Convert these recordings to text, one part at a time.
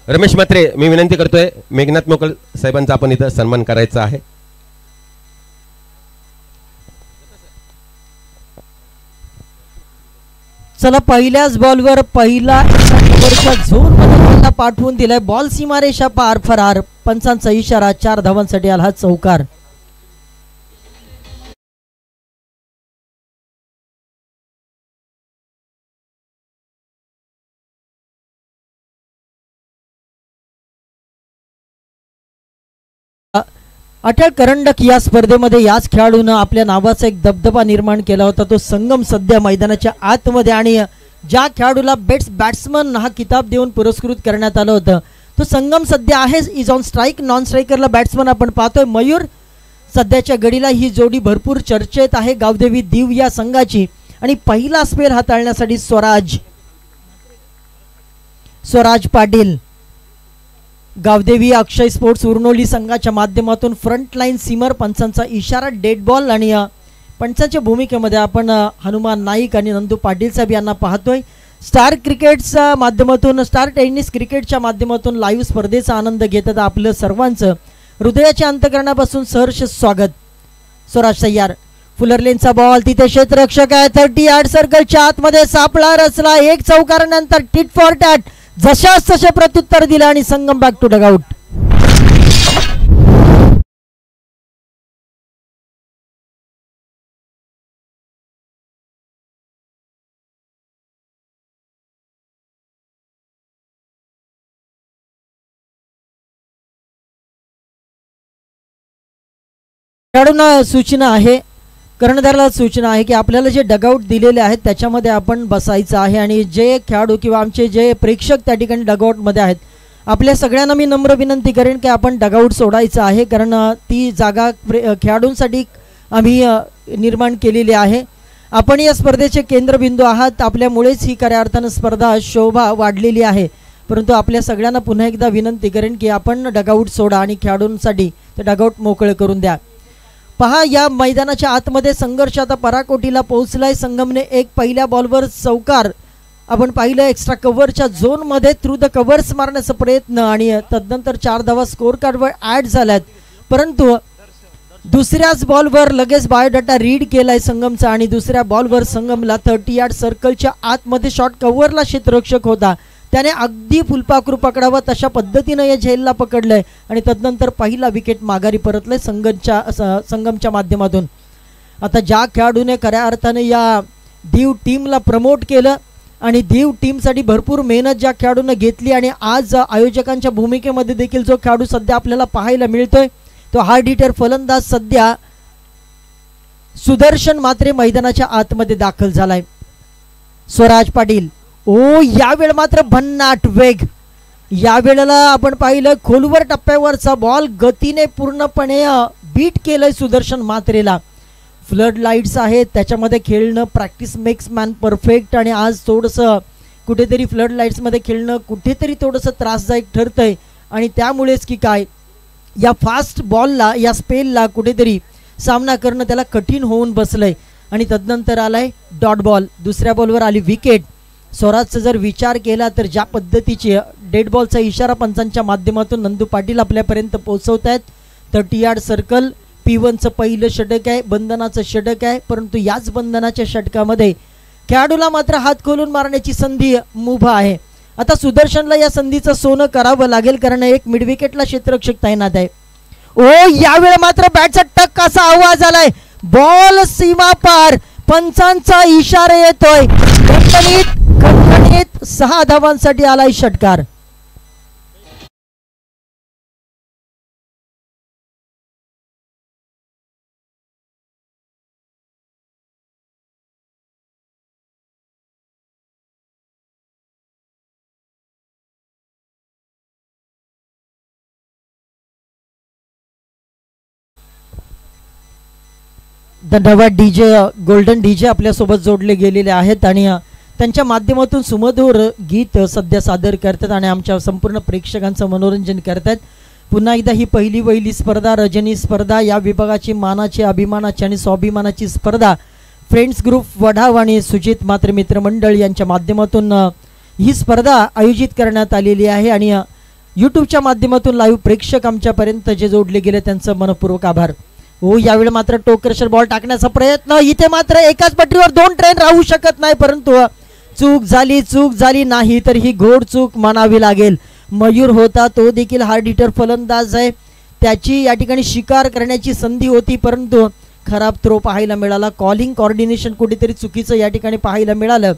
रमेश म्हात्रे मी विनंती करतोय मेघनाथ मोकल साहेबांचा आपण इथं सन्मान करायचा आहे। चला पहिल्याच बॉलवर पहिला ओव्हरच्या झोन मध्ये पाठवून दिलाय बॉल सीमारेषा पार फरार। पंचांचा इशारा 4 धावांसाठी आला हा चौकार। अटळ करंडक या स्पर्धेमध्ये याच खेळाडूने आपल्या नावाचा एक दबदबा निर्माण केला होता। तो संगम सध्या मैदानाच्या आतमध्ये आणि ज्या खेळाडूला बेस्ट बॅट्समन हा किताब देऊन पुरस्कृत करण्यात आलं होतं तो संगम सध्या आहे इज ऑन स्ट्राईक। नॉन स्ट्रायकरला बॅट्समन आपण पाहतोय मयूर। सध्याच्या घडीला ही जोडी भरपूर चर्चेत आहे गावदेवी दीव या संघाची। आणि पहिला स्पेल हाताळण्यासाठी स्वराज पाटील गावदेवी अक्षय स्पोर्ट्स उर्नोली संघाच्या माध्यमातून फ्रंट लाईन सीमर। पंचांचा इशारा डेड बॉल आणि पंचांच्या भूमिकेमध्ये आपण हनुमान नाईक आणि नंदू पाटील साहेब यांना पाहतोय। स्टार क्रिकेटच्या माध्यमातून स्टार टेनिस क्रिकेटच्या माध्यमातून लाईव्ह स्पर्धेचा आनंद घेतात आपलं सर्वांचं हृदयाच्या अंतःकरणापासून सहर्ष स्वागत। स्वराज तयार फुलरलेनचा बॉल तिथे क्षेत्ररक्षक आहे 30 यार्ड सर्कलच्या आतमध्ये सापळा रचला एक चौकारानंतर टिट फॉर टॅट जशास तसे प्रत्युत्तर दिलं आणि संगम बॅक टू डगआउट। खेळाडूंना सूचना आहे कर्णधाराला सूचना आहे की आपल्याला जे डगआउट दिलेले आहेत त्याच्यामध्ये आपण बसायचं आहे आणि जे खेळाडू किंवा आमचे जे प्रेक्षक त्या ठिकाणी डगआउटमध्ये आहेत आपल्या सगळ्यांना मी नम्र विनंती करेन की आपण डगआउट सोडायचं आहे कारण ती जागा खेळाडूंसाठी आम्ही निर्माण केलेली आहे। आपण या स्पर्धेचे केंद्रबिंदू आहात आपल्यामुळेच ही खऱ्या अर्थानं स्पर्धा शोभा वाढलेली आहे। परंतु आपल्या सगळ्यांना पुन्हा एकदा विनंती करेन की आपण डगआउट सोडा आणि खेळाडूंसाठी ते डगआउट मोकळे करून द्या। पहा या मैदानाच्या आतमध्ये संघर्ष आता पराकोटीला पोहोचलाय। संगमने एक पहिल्या बॉलवर चौकार आपण पाहिलं एक्स्ट्रा कव्हरच्या झोन मध्ये थ्रू द कव्हर्स मारण्याचा प्रयत्न आणि तदनंतर 4 धावा स्कोर कार्डवर ऍड झाल्यात। परंतु दुसऱ्याच बॉलवर लगेच बायोडाटा रीड केलाय संगमचा आणि दुसऱ्या बॉलवर संगमला 30 यार्ड सर्कलच्या आतमध्ये शॉर्ट कव्हरला क्षेत्ररक्षक होता त्याने अगदी फुलपाखरू पकडावा तशा पद्धतीने या झेलला पकडलंय आणि तदनंतर पहिला विकेट माघारी परतलंय संगमच्या माध्यमातून। आता ज्या खेळाडूने खऱ्या अर्थाने या दीव टीमला प्रमोट केलं आणि दीव टीमसाठी भरपूर मेहनत ज्या खेळाडूने घेतली आणि आज आयोजकांच्या भूमिकेमध्ये देखील जो खेळाडू सध्या आपल्याला पाहायला मिळतोय तो हार्ड हिटर फलंदाज सध्या सुदर्शन म्हात्रे मैदानाच्या आतमध्ये दाखल झालाय। स्वराज पाटील यावेळ मात्र भन्नाट वेग यावेळेला आपण पाहिलं खोलवर टप्प्यावरचा बॉल गतीने पूर्णपणे बीट केलंय सुदर्शन म्हात्रेला। फ्लड लाईट्स आहेत त्याच्यामध्ये खेळणं प्रॅक्टिस मेक्स मॅन परफेक्ट आणि आज थोडंसं कुठेतरी फ्लड लाईट्समध्ये खेळणं कुठेतरी थोडंसं त्रासदायक ठरतंय आणि त्यामुळेच की काय या फास्ट बॉलला या स्पेलला कुठेतरी सामना करणं त्याला कठीण होऊन बसलंय आणि तदनंतर आलाय डॉट बॉल। दुसऱ्या बॉलवर आली विकेट। स्वराजचा जर विचार केला तर ज्या पद्धतीची डेड बॉलचा इशारा पंचांच्या माध्यमातून नंदू पाटील आपल्यापर्यंत पोहोचवत आहेत। 30 यार्ड सर्कल P1चं पहिलं षटक आहे बंधनाचं षटक आहे परंतु याच बंधनाच्या षटकामध्ये खेळाडूला मात्र हात खोलून मारण्याची संधी मुभा आहे। आता सुदर्शनला या संधीचं सोनं करावं लागेल कारण एक मिड विकेटला क्षेत्ररक्षक तैनात आहे। यावेळी मात्र बॅटचा टक असा आवाज आलाय बॉल सीमा पार पंचांचा इशारा येतोय खणखणीत 6 धावांसाठी आलाय षटकार। धन्यवाद डीजे गोल्डन डीजे आपल्यासोबत जोडले गेलेले आहेत आणि त्यांच्या माध्यमातून सुमधुर गीत सध्या सादर करतात आणि आमच्या संपूर्ण प्रेक्षकांचं मनोरंजन करतात। पुन्हा एकदा ही पहिली वहिली स्पर्धा रजनी स्पर्धा या विभागाची मानाची अभिमानाची आणि स्वाभिमानाची स्पर्धा फ्रेंड्स ग्रुप वढाव आणि सुजित म्हात्रे मित्रमंडळ यांच्या माध्यमातून ही स्पर्धा आयोजित करण्यात आलेली आहे आणि यूट्यूबच्या माध्यमातून लाईव्ह प्रेक्षक आमच्यापर्यंत जे जोडले गेले त्यांचं मनपूर्वक आभार. हो, यावेळी मात्र टो क्रशर बॉल टाकण्याचा प्रयत्न. इथे मात्र एकाच पट्टीवर दोन ट्रेन राहू शकत नाही, परंतु चूक झाली नाही तर ही घोड चूक म्हणावी लागेल. मयूर होता तो देखील हार्ड हिटर फलंदाज आहे, त्याची या ठिकाणी शिकार करण्याची संधी होती परंतु खराब थ्रो पाहायला मिळाला. कॉलिंग कॉर्डिनेशन कुठेतरी चुकीचं या ठिकाणी पाहायला मिळालं.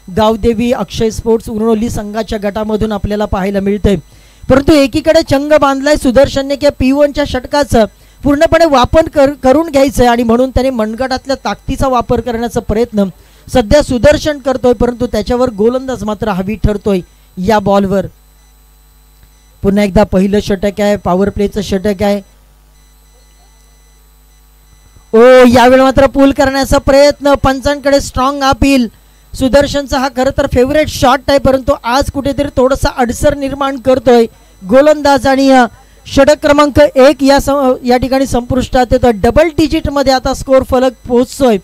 गावदेवी अक्षय स्पोर्ट्स उरणोली संघाच्या गटामधून आपल्याला पाहायला मिळतंय. परंतु एकीकडे चंग बांधलाय सुदर्शनने की P1च्या षटकाचं पूर्णपणे वापर करून घ्यायचं आणि म्हणून त्याने मनगटातल्या ताकदीचा वापर करण्याचा प्रयत्न सध्या सुदर्शन करतोय, परंतु त्याच्यावर गोलंदाज मात्र हवी ठरतोय या बॉलवर. पुन्हा एकदा पहिलं षटक आहे, पॉवर प्लेचं षटक आहे. ओ, यावेळी मात्र पूल करण्याचा प्रयत्न. पंचांकडे स्ट्रॉंग अपील. सुदर्शनचा हा खरं तर फेवरेट शॉट आहे, परंतु आज कुठेतरी थोडासा अडसर निर्माण करतोय गोलंदाज आणि षटक क्रमांक 1 या ठिकाणी संपुष्टात येतो. डबल डिजिट मध्ये आता स्कोर फलक पोहोचतोय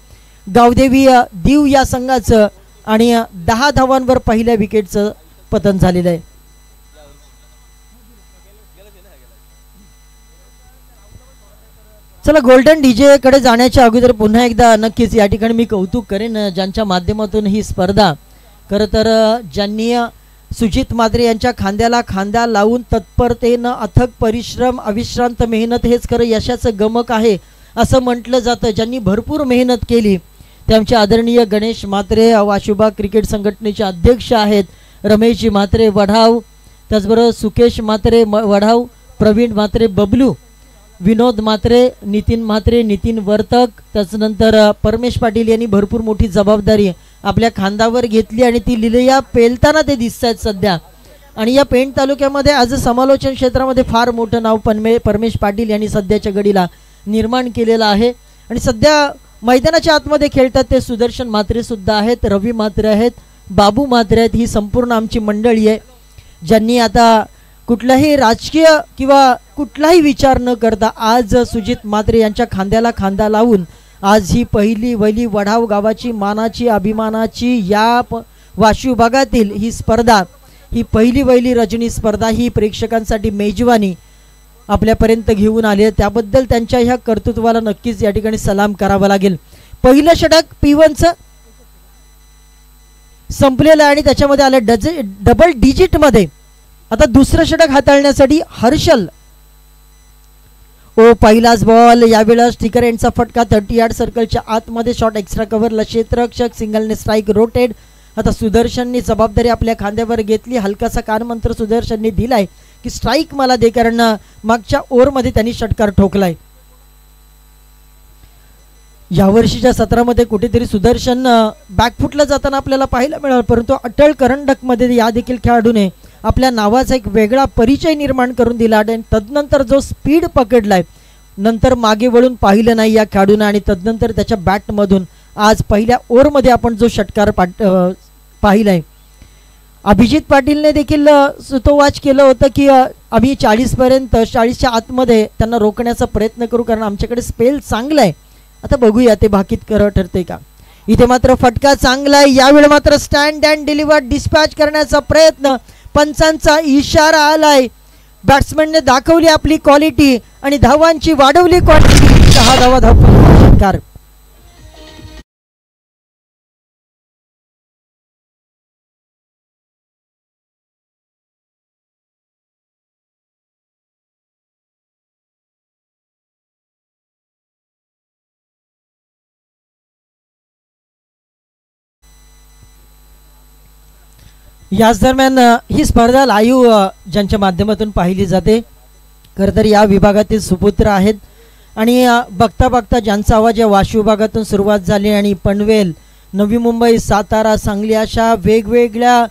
गावदेवी दीव या संघाचं आणि 10 धावांवर पहिल्या विकेटचं पतन झालेलं आहे. चला, गोल्डन डीजे कडे जाण्याच्या अगोदर पुन्हा एकदा नक्कीच या ठिकाणी मी कौतुक करेन ज्यांच्या माध्यमातून ही स्पर्धा खरं तर ज्यांनी सुजित म्हात्रे यांच्या खांद्याला खांदा लावून तत्परतेनं अथक परिश्रम अविश्रांत मेहनत हेच खरं यशाचं गमक आहे असं म्हटलं जातं. ज्यांनी भरपूर मेहनत केली त्यांचे आदरणीय गणेश म्हात्रे वाशुबा क्रिकेट संघटनेचे अध्यक्ष आहेत. रमेशजी म्हात्रे वढाव, त्याचबरोबर सुकेश म्हात्रे वढाव, प्रवीण म्हात्रे बबलू, विनोद म्हात्रे, नितीन वर्तक, त्याच्यानंतर परमेश पाटील यांनी भरपूर मोठी जबाबदारी आपल्या खांद्यावर घेतली आणि ती लिलया पेलताना ते दिसत आहेत सध्या. आणि या पेण तालुक्यामध्ये आज समालोचन क्षेत्रामध्ये फार मोठं नाव परमेश पाटील यांनी सध्याच्या घडीला निर्माण केलेलं आहे. आणि सध्या मैदानाच्या आतमध्ये खेळतात ते सुदर्शन म्हात्रे सुद्धा आहेत, रवी म्हात्रे आहेत, बाबू म्हात्रे आहेत. ही संपूर्ण आमची मंडळी आहे ज्यांनी आता कुठलाही राजकीय किंवा कुठलाही विचार न करता आज सुजित म्हात्रे यांच्या खांद्याला खांदा लावून आज ही पहिली वैली वढाव गावाची मानाची अभिमानाची या वाशी विभागातील ही स्पर्धा, ही पहिली वैली रजनी स्पर्धा ही प्रेक्षकांसाठी मेजवानी आपल्यापर्यंत घेऊन आली आहे. त्याबद्दल त्यांच्या ह्या कर्तृत्वाला नक्कीच या ठिकाणी सलाम करावा लागेल. पहिलं षटक P1चं संपलेलं आहे आणि त्याच्यामध्ये आलं डबल डिजिट मध्ये. आता दुसरं षटक हाताळण्यासाठी हर्षल. ओ, पहिलाच बॉल. यावेळेला स्टिकर एंडचा फटका 30 यार्ड सर्कलच्या आतमध्ये. शॉट एक्स्ट्रा कव्हरला क्षेत्ररक्षक, सिंगलने स्ट्राईक रोटेड. आता सुदर्शनने जबाबदारी आपल्या खांद्यावर घेतली. हलकासा कानमंत्र सुदर्शनने दिलाय की स्ट्राईक मला दे, कारण मागच्या ओव्हरमध्ये त्यांनी षटकार ठोकलाय. यावर्षीच्या सत्रामध्ये कुठेतरी सुदर्शन बॅकफुटला जाताना आपल्याला पाहायला मिळालं, परंतु अटळ करंडक मध्ये या देखील खेळाडूने आपल्या नावाचा एक वेगळा परिचय निर्माण करून दिला आणि तदनंतर जो स्पीड पकडलाय नंतर मागे वळून पाहिलं नाही या खेळाडूने. आणि तदनंतर त्याच्या बॅटमधून आज पहिल्या ओव्हरमध्ये आपण जो षटकार पाहिलाय, अभिजित पाटीलने देखील सुतोवाच केलं होतं की आम्ही 40च्या आतमध्ये त्यांना रोखण्याचा प्रयत्न करू, कारण आमच्याकडे स्पेल चांगला आहे. आता बघूया ते भाकीत ठरते का. इथे मात्र फटका चांगला आहे. यावेळी मात्र स्टँड अँड डिलिव्हर डिस्पॅच करण्याचा प्रयत्न. पंचांचा इशारा आलाय. बॅट्समॅनने दाखवली आपली क्वालिटी आणि धावांची वाढवली क्वांटिटी. 6 धावा षटकार. याच दरम्यान ही स्पर्धा लाईव्ह ज्यांच्या माध्यमातून पाहिली जाते खरं तर या विभागातील सुपुत्र आहेत आणि बघता बघता ज्यांचा आवाज या वाशी विभागातून सुरुवात झाली आणि पनवेल, नवी मुंबई, सातारा, सांगली अशा वेगवेगळ्या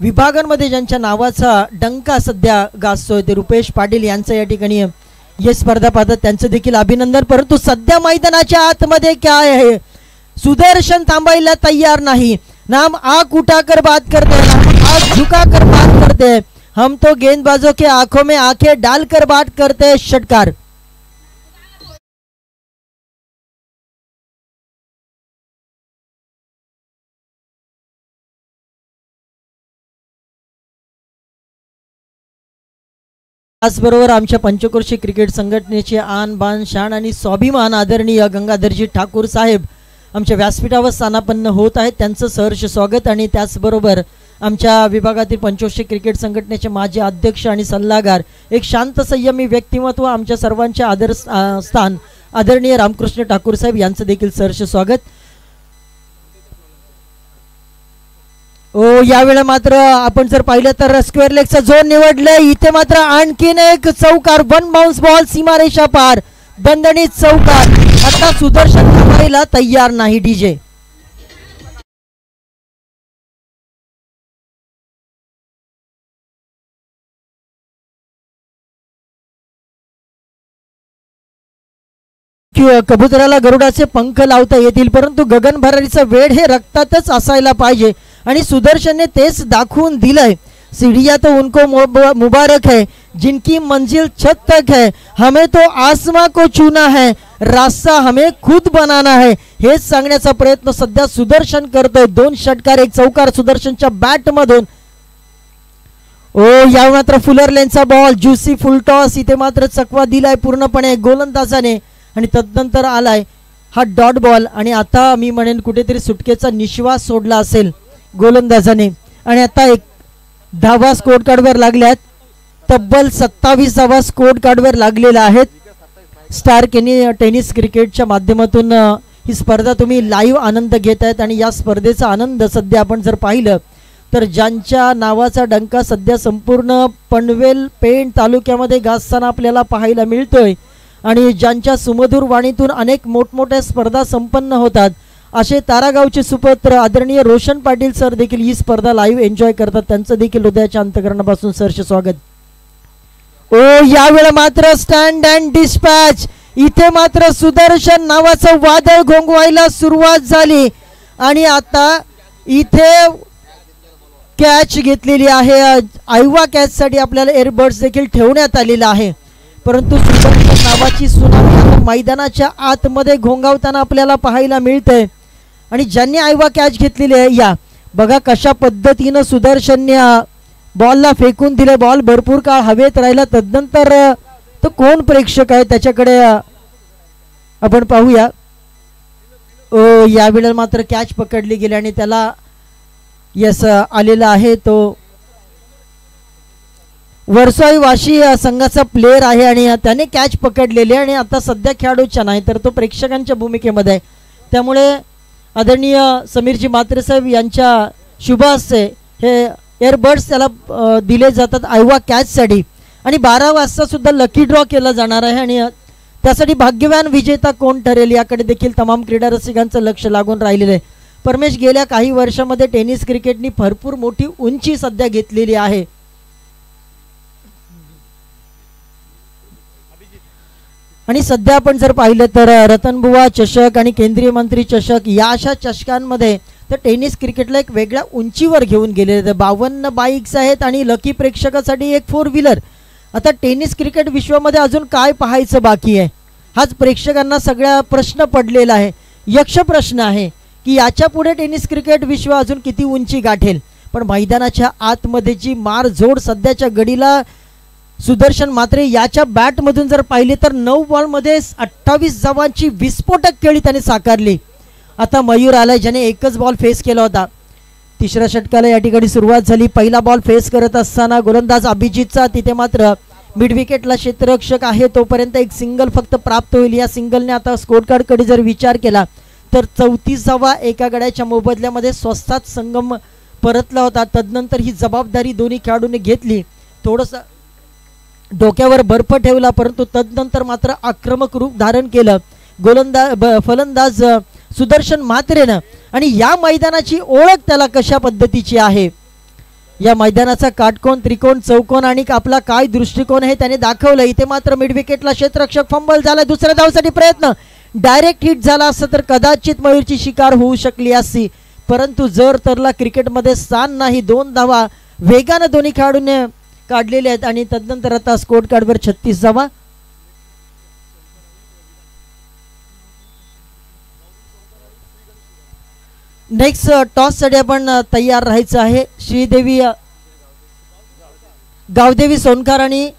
विभागांमध्ये ज्यांच्या नावाचा डंका सध्या गाजतोय ते रुपेश पाटील यांचं या ठिकाणी हे स्पर्धा पाहतात त्यांचं देखील अभिनंदन. परंतु सध्या मैदानाच्या आतमध्ये काय आहे, सुदर्शन थांबायला तैयार नाही. नाम आँख उठाकर बात करते हैं, नाम आँख झुकाकर बात करते हैं, हम तो गेंदबाजों के आंखों में आंखें डालकर बात करते हैं. षटकार. त्याचबरोबर आमच्या पंचक्रोशी क्रिकेट संघटनेचे आन बान शान आणि स्वाभिमान आदरणीय गंगाधरजी ठाकूर साहेब आमच्या व्यासपीठावर स्थानापन्न होत आहेत, त्यांचं सहर्ष स्वागत. आणि त्याचबरोबर आमच्या विभागातील पंचक्रोशी क्रिकेट संघटनेचे माजी अध्यक्ष आणि सल्लागार, एक शांत संयमी व्यक्तिमत्व, आमच्या सर्वांचे आदर स्थान आदरणीय रामकृष्ण ठाकूर साहेब यांचं देखील सहर्ष स्वागत. यावेळेला मात्र आपण जर पाहिलं तर स्क्वेअर लेगचा झोन निवडलाय. इथे मात्र आणखीन एक चौकार, वन बाउन्स बॉल, सीमारेषा पार, दणदणीत चौकार. आता सुदर्शन थांबायला तयार नाही. डीजे कबुतराला गरुडाचे पंख लावता येतील, परंतु गगन भरारीचा वेळ हे रक्तातच असायला पाहिजे आणि सुदर्शनने तेच दाखवून दिलंय. सीढ़ियां तो उनको मुबारक है जिनकी मंजिल छत तक है, हमें तो आसमां को छूना है, रास्ता हमें खुद बनाना है. हेच सांगण्याचा प्रयत्न सध्या सुदर्शन करतोय. 2 षटकार 1 चौकार सुदर्शनच्या बॅट मधून. या मात्र फुलर लेनचा बॉल, ज्युसी फुलटॉस. इथे मात्र चकवा दिलाय पूर्णपणे गोलंदाजाने आणि तदनंतर आलाय हा डॉट बॉल. आणि आता मी म्हणेन कुठेतरी सुटकेचा निश्वास सोडला असेल गोलंदाजाने. आणि आता एक धावा स्कोर कार्डवर लागल्यात, तब्बल 27 धावा स्कोर कार्डवर लागलेल्या आहेत. स्टार टेनिस क्रिकेटच्या माध्यमातून ही स्पर्धा तुम्ही लाईव्ह आनंद घेत आहेत आणि या स्पर्धेचा आनंद सध्या आपण जर पाहिलं तर ज्यांच्या नावाचा डंका सध्या संपूर्ण पनवेल पेण तालुक्यामध्ये गाजताना आपल्याला पाहायला मिळतोय आणि ज्यांच्या सुमधुर वाणीतून अनेक मोठमोठ्या स्पर्धा संपन्न होतात, असे तारागावचे सुपुत्र आदरणीय रोशन पाटील सर देखील ही स्पर्धा लाईव्ह एन्जॉय करतात. त्यांचं देखील हृदयाच्या अंतःकरणापासून सहर्ष स्वागत. यावेळेला मात्र स्टँड अँड डिस्पॅच. इथे मात्र सुदर्शन नावाचं वादळ घोंगवायला सुरुवात झाली आणि आता इथे कॅच घेतलेली आहे. आयवा कॅच साठी आपल्याला एअरबड्स देखील ठेवण्यात आलेला आहे, परंतु सुदर्शन नावाची सुनामी मैदानाच्या आतमध्ये घोंगावताना आपल्याला पाहायला मिळते. आणि ज्यांनी आयवा कॅच घेतलेली आहे, या बघा कशा पद्धतीनं सुदर्शनने बॉलला फेकून दिले. बॉल भरपूर काळ हवेत राहिला. तदनंतर तो कोण प्रेक्षक आहे त्याच्याकडे आपण पाहूया. यावेळेला मात्र कॅच पकडली गेली आणि त्याला यस आलेला आहे. तो वरसाई वाशी संघाचा प्लेयर आहे आणि त्याने कॅच पकडलेली आणि आता सध्या खेळाडूच्या नाही तर तो प्रेक्षकांच्या भूमिकेमध्ये आहे. त्यामुळे आदरणीय समीरजी म्हात्रे साहेब यांच्या शुभ हस्ते हे एअरबड्स त्याला दिले जातात आयवा कॅचसाठी. आणि 12 वाजता सुद्धा लकी ड्रॉ केला जाणार आहे आणि त्यासाठी भाग्यवान विजेता कोण ठरेल याकडे देखील तमाम क्रीडा रसिकांचं लक्ष लागून राहिलेलं आहे. परमेश, गेल्या काही वर्षामध्ये टेनिस क्रिकेटनी भरपूर मोठी उंची सध्या घेतलेली आहे आणि सध्या आपण जर पाहिलं तर रतनबुवा चषक आणि केंद्रीय मंत्री चषक या अशा चषकांमध्ये तर टेनिस क्रिकेटला एक वेगळ्या उंचीवर घेऊन गेलेले. 52 बाईक्स आहेत आणि लकी प्रेक्षकासाठी एक 4 व्हीलर. आता टेनिस क्रिकेट विश्वामध्ये अजून काय पाहायचं बाकी आहे हाच प्रेक्षकांना सगळ्या प्रश्न पडलेला आहे. यक्ष प्रश्न आहे की याच्या पुढे टेनिस क्रिकेट विश्व अजून किती उंची गाठेल. पण मैदानाच्या आतमध्ये जी मारझोड सध्याच्या घडीला सुदर्शन मात्रे याच्या बॅटमधून जर पाहिली तर 9 बॉलमध्ये 28 धावांची विस्फोटक खेळी त्याने साकारली. आता मयूर आलाय ज्याने एकच बॉल फेस केला होता. 3ऱ्या षटकाला या ठिकाणी सुरुवात झाली. पहिला बॉल फेस करत असताना गोलंदाज अभिजितचा तिथे मात्र मिड विकेटला क्षेत्ररक्षक आहे तोपर्यंत एक सिंगल फक्त प्राप्त होईल. या सिंगलने आता स्कोर कार्डकडे जर विचार केला तर 34 धावा एका गड्याच्या मोबदल्यामध्ये स्वस्तात संगम परतला होता. तदनंतर ही जबाबदारी दोन्ही खेळाडूंनी घेतली. थोडंसं डोक्यावर बर्फ ठेवला परंतु तदनंतर मात्र आक्रमक रूप धारण केलं फलंदाज सुदर्शन म्हात्रेनं. आणि या मैदानाची ओळख त्याला कशा पद्धतीची आहे, या मैदानाचा काटकोन त्रिकोण चौकोन आणि आपला काय दृष्टिकोन आहे त्याने दाखवलं. इथे मात्र मिड विकेटला क्षेत्ररक्षक फंबल झाला. दुसऱ्या धावसाठी प्रयत्न, डायरेक्ट हिट झाला असता तर कदाचित मयूरची शिकार होऊ शकली असती, परंतु जर तरला क्रिकेटमध्ये स्थान नाही. 2 धावा वेगानं दोन्ही खेळाडूंनी काढलेले आहेत आणि तदनंतर आता स्कोर कार्डवर 36 धावा. नेक्स्ट टॉस साठी आपण तयार राहायचं आहे. श्रीदेवी गावदेवी सोनकर आणि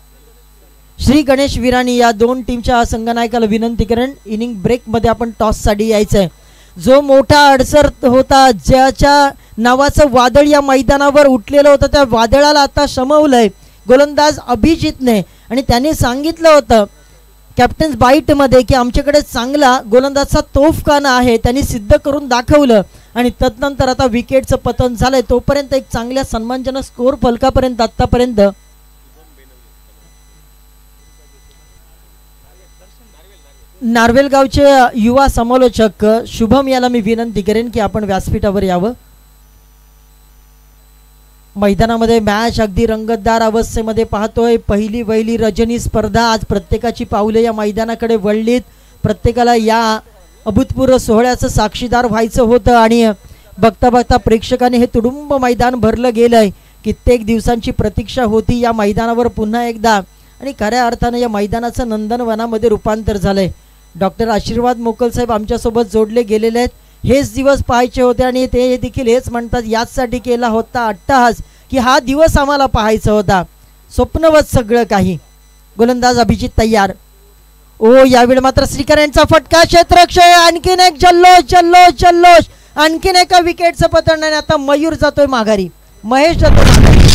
श्री गणेश विराणी या दोन टीमच्या संघनायकाला विनंती करेन, इनिंग ब्रेकमध्ये आपण टॉससाठी यायचं आहे. जो मोठा अडसर होता, ज्याच्या नावाचं वादळ या मैदानावर उठलेलं होतं, त्या वादळाला आता शमवलंय गोलंदाज अभिजितने. आणि त्याने सांगितलं होतं कॅप्टन्स बाईटमध्ये की आमच्याकडे चांगला गोलंदाजचा तोफखाना आहे. त्यांनी सिद्ध करून दाखवलं आणि तदनंतर आता विकेटचं पतन झालंय. तोपर्यंत एक चांगल्या सन्मानजनक स्कोर फलकापर्यंत आतापर्यंत नार्वेलगावचे युवा समालोचक शुभम याला मी विनंती करेन की आपण व्यासपीठावर यावं. मैदानामध्ये मॅच अगदी रंगतदार अवस्थेमध्ये पाहतोय. पहिली वहिली रजनी स्पर्धा. आज प्रत्येकाची पावले या मैदानाकडे वळलीत. प्रत्येकाला या अभूतपूर्व सोहळ्याचं साक्षीदार व्हायचं होतं आणि बघता बघता प्रेक्षकांनी हे तुडुंब मैदान भरलं गेलंय. कित्येक दिवसांची प्रतीक्षा होती या मैदानावर पुन्हा एकदा आणि खऱ्या अर्थानं या मैदानाचं नंदनवनामध्ये रूपांतर झालंय. डॉक्टर आशीर्वाद मोकल साहेब आमच्यासोबत जोडले गेलेले आहेत. हेच दिवस पाहायचे होते आणि ते देखील हेच म्हणतात, याचसाठी केला होता अट्टहास की हा दिवस आम्हाला पाहायचा होता. स्वप्नवत सगळं काही. गोलंदाज अभिजित तयार. ओ यावेळी मात्र श्रीकर यांचा फटका, क्षेत्रक्षय. आणखीन एक जल्लोष जल्लोष जल्लोष. आणखीन एका विकेटचं पतन आणि आता मयूर जातोय माघारी, महेश जातोय माघारी.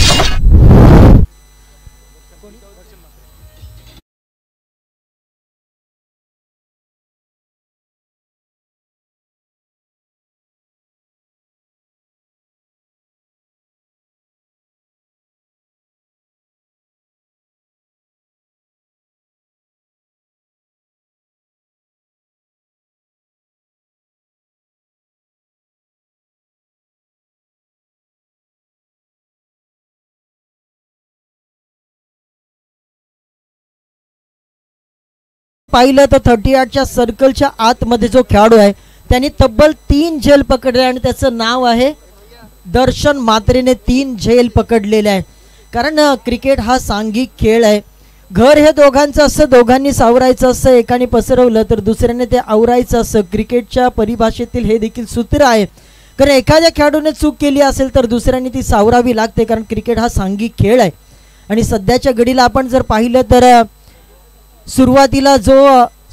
पाहिलं तर 38च्या सर्कलच्या आतमध्ये जो खेळाडू आहे त्यांनी तब्बल 3 झेल पकडले आणि त्याचं नाव आहे दर्शन म्हात्रेने. 3 झेल पकडलेले आहे. कारण क्रिकेट हा सांघिक खेळ आहे. घर हे दोघांचं असं, दोघांनी सावरायचं असं. एकाने पसरवलं तर दुसऱ्याने ते आवरायचं असं. क्रिकेटच्या परिभाषेतील हे देखील सूत्र आहे. कारण एखाद्या खेळाडूने चूक केली असेल तर दुसऱ्याने ती सावरावी लागते. कारण क्रिकेट हा सांघिक खेळ आहे. आणि सध्याच्या घडीला आपण जर पाहिलं तर सुरुवातीला जो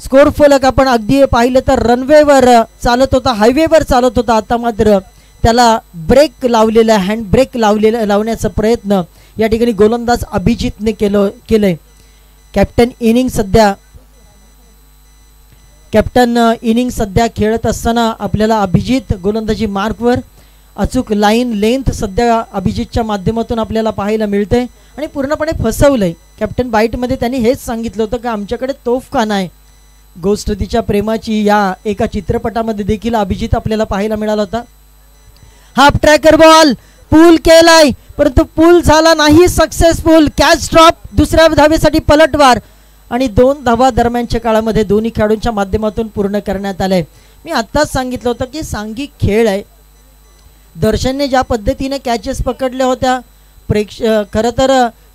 स्कोर फलक आपण अगदी पाहिलं तर रनवेवर चालत होता, हायवेवर चालत होता. आता मात्र त्याला ब्रेक लावलेला, हँड ब्रेक लावण्याचा प्रयत्न या ठिकाणी गोलंदाज अभिजितने केलंय. कॅप्टन इनिंग सध्या खेळत असताना आपल्याला अभिजित गोलंदाजी मार्कवर अचूक लाईन लेंथ सध्या अभिजितच्या माध्यमातून आपल्याला पाहायला मिळते आणि पूर्णपणे फसवलंय. कॅप्टन बाईटमध्ये त्यांनी हेच सांगितलं होतं की आमच्याकडे तोफखाना आहे. गोष्ट तिच्या प्रेमाची या एका चित्रपटामध्ये देखील अभिजित आपल्याला पाहायला मिळाला होता. हाफ ट्रॅकर बॉल पूल केलाय परंतु पूल झाला नाही सक्सेसफुल. Catch drop. दुसऱ्या धावेसाठी पलटवार आणि 2 धावा दरम्यानच्या काळामध्ये दोन्ही खेळाडूंच्या माध्यमातून पूर्ण करण्यात आलंय. मी आत्ताच सांगितलं होतं की सांघिक खेळ आहे. दर्शनने ज्या पद्धतीने कॅचेस पकडल्या होत्या, खरं तर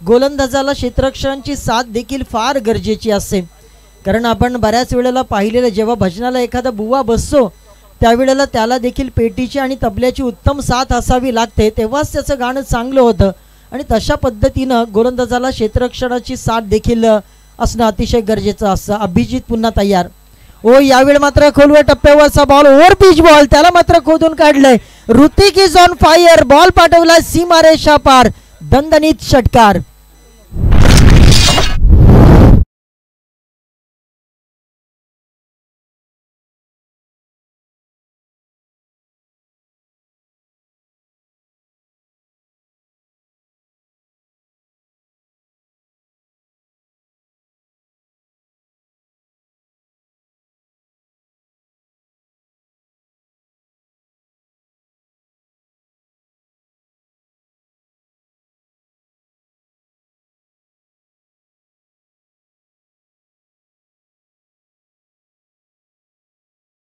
गोलंदाजाला क्षेत्ररक्षकांची साथ देखील फार गरजेची असते. कारण आपण बऱ्याच वेळेला पाहिलेलं, जेव्हा भजनाला एखादा बुवा बसतो त्यावेळेला त्याला देखील पेटीची आणि तबल्याची उत्तम साथ असावी लागते, तेव्हाच त्याचं गाणं चांगलं होतं. आणि तशा पद्धतीनं गोलंदाजाला क्षेत्ररक्षणाची साथ देखील असणं अतिशय गरजेचं असतं. अभिजित पुन्हा तयार. ओ यावेळी मात्र खोलवर टप्प्यावरचा बॉल, ओव्हर पिच बॉल, त्याला मात्र खोदून काढलंय. Hrithik is on fire. Ball पाठवला सीमारेषा पार. दणदणीत षटकार.